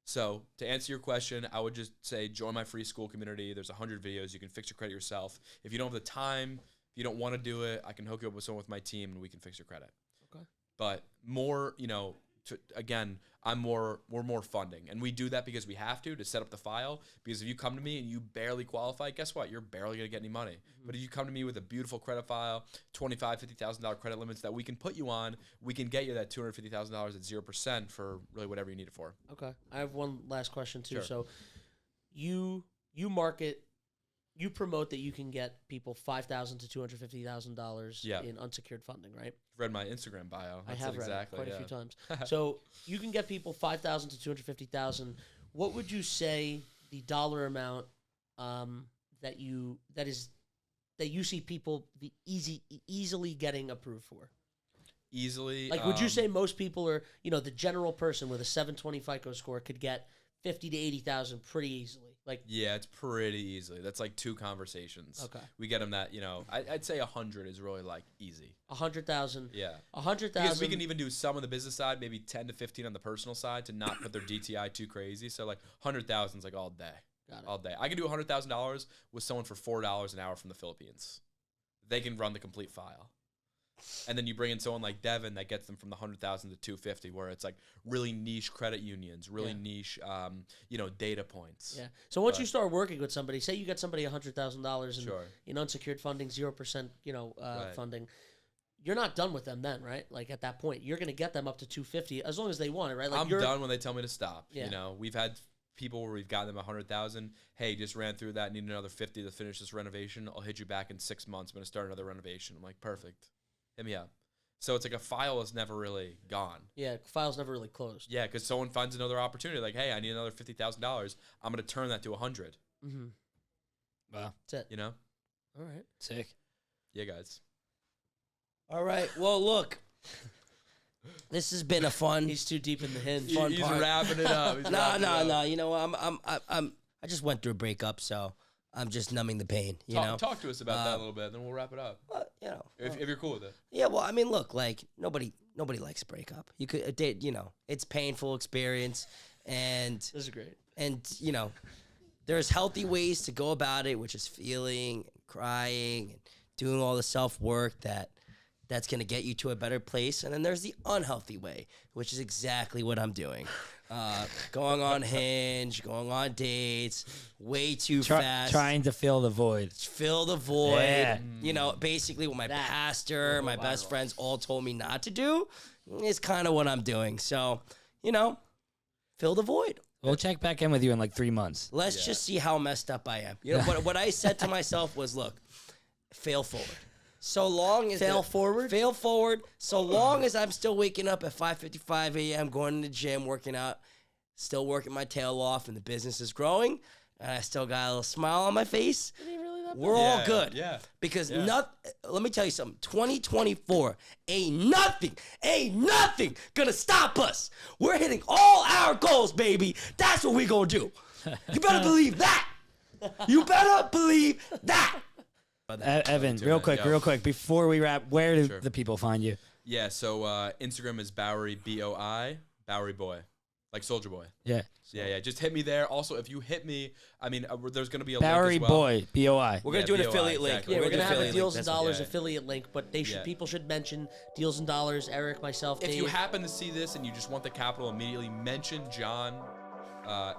So to answer your question, I would just say join my free school community. There's 100 videos. You can fix your credit yourself. If you don't have the time, if you don't want to do it, I can hook you up with someone with my team and we can fix your credit. Okay. But more, you know, again, we're more funding. And we do that because we have to set up the file. Because if you come to me and you barely qualify, guess what? You're barely going to get any money. But if you come to me with a beautiful credit file, $25,000, $50,000 credit limits that we can put you on, we can get you that $250,000 at 0% for really whatever you need it for. Okay. I have one last question too. Sure. So you market, you promote that you can get people $5,000 to $250,000 in unsecured funding, right? Read my Instagram bio. I That's have exactly, read it quite a few times. So you can get people $5,000 to $250,000. What would you say the dollar amount that you see people easily getting approved for? Easily, Like, would you say most people are, you know, the general person with a 720 FICO score could get 50 to 80,000 pretty easily? Like, yeah, it's pretty easily. That's like 2 conversations. Okay. We get them that, you know, I'd say 100 is really like easy. 100,000. Yeah. 100,000. Because we can even do some on the business side, maybe 10 to 15 on the personal side to not put their DTI too crazy. So like 100,000 is like all day. Got it. All day. I can do $100,000 with someone for $4 an hour from the Philippines. They can run the complete file. And then you bring in someone like Devin that gets them from the 100,000 to 250, where it's like really niche credit unions, really niche, you know, data points. Yeah. So once you start working with somebody, say you get somebody $100,000 in unsecured funding, 0%, you know, funding, you're not done with them then, right? Like at that point, you're going to get them up to 250 as long as they want it, right? Like I'm done when they tell me to stop. Yeah. You know, we've had people where we've gotten them 100,000. Hey, just ran through that. Need another 50 to finish this renovation. I'll hit you back in 6 months. I'm going to start another renovation. I'm like, perfect. Hit me up. So it's like a file is never really gone. Yeah, file's never really closed. Yeah, because someone finds another opportunity. Like, hey, I need another $50,000. I'm going to turn that to 100. Mm-hmm. Wow. That's it. You know? All right. Sick. Yeah, guys. All right. Well, look, this has been a fun. He's too deep in the hinge. He's wrapping it up. No. You know, I just went through a breakup, so I'm just numbing the pain. You know. Talk to us about that a little bit, then we'll wrap it up. You know. If you're cool with it. Yeah. Well, I mean, look, like nobody likes a breakup. You could, you know, it's painful experience, and This is great. and you know, there's healthy ways to go about it, which is feeling, and crying, and doing all the self work that's going to get you to a better place. And then there's the unhealthy way, which is exactly what I'm doing. Going on Hinge, going on dates, way too fast. Trying to fill the void. Fill the void. Yeah. You know, basically what my That pastor, will go my best viral. friends all told me not to do is kind of what I'm doing. So, you know, fill the void. We'll check back in with you in like 3 months. Let's just see how messed up I am. You know, what I said to myself was, look, fail forward. So long as Fail forward? Fail forward. So long as I'm still waking up at 5:55 a.m., going to the gym, working out, still working my tail off, and the business is growing, and I still got a little smile on my face, we're all good. Yeah. Because let me tell you something. 2024 ain't nothing gonna stop us. We're hitting all our goals, baby. That's what we gonna do. You better believe that. You better believe that. Evan, real quick, before we wrap, where do the people find you? Yeah, so Instagram is Bowery, B-O-I, Bowery Boy. like Soldier Boy. Yeah. Yeah. Just hit me there. Also, if you hit me, I mean, there's gonna be a Barry link as well. Boy, BOI. We're gonna Yeah, do an BOI, affiliate link. exactly. Yeah, we're do gonna an have a affiliate Deals link. and That's what- Dollars yeah. affiliate link, but people should mention Deals and Dollars. Eric, myself, If Dave. you happen to see this and you just want the capital immediately, mention John,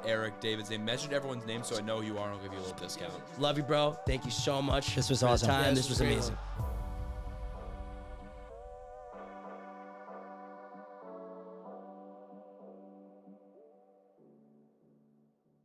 Eric, David's name. Mention everyone's name so I know who you are and I'll give you a little discount. Love you, bro. Thank you so much. This was for the awesome. time. Yeah, this was great. amazing.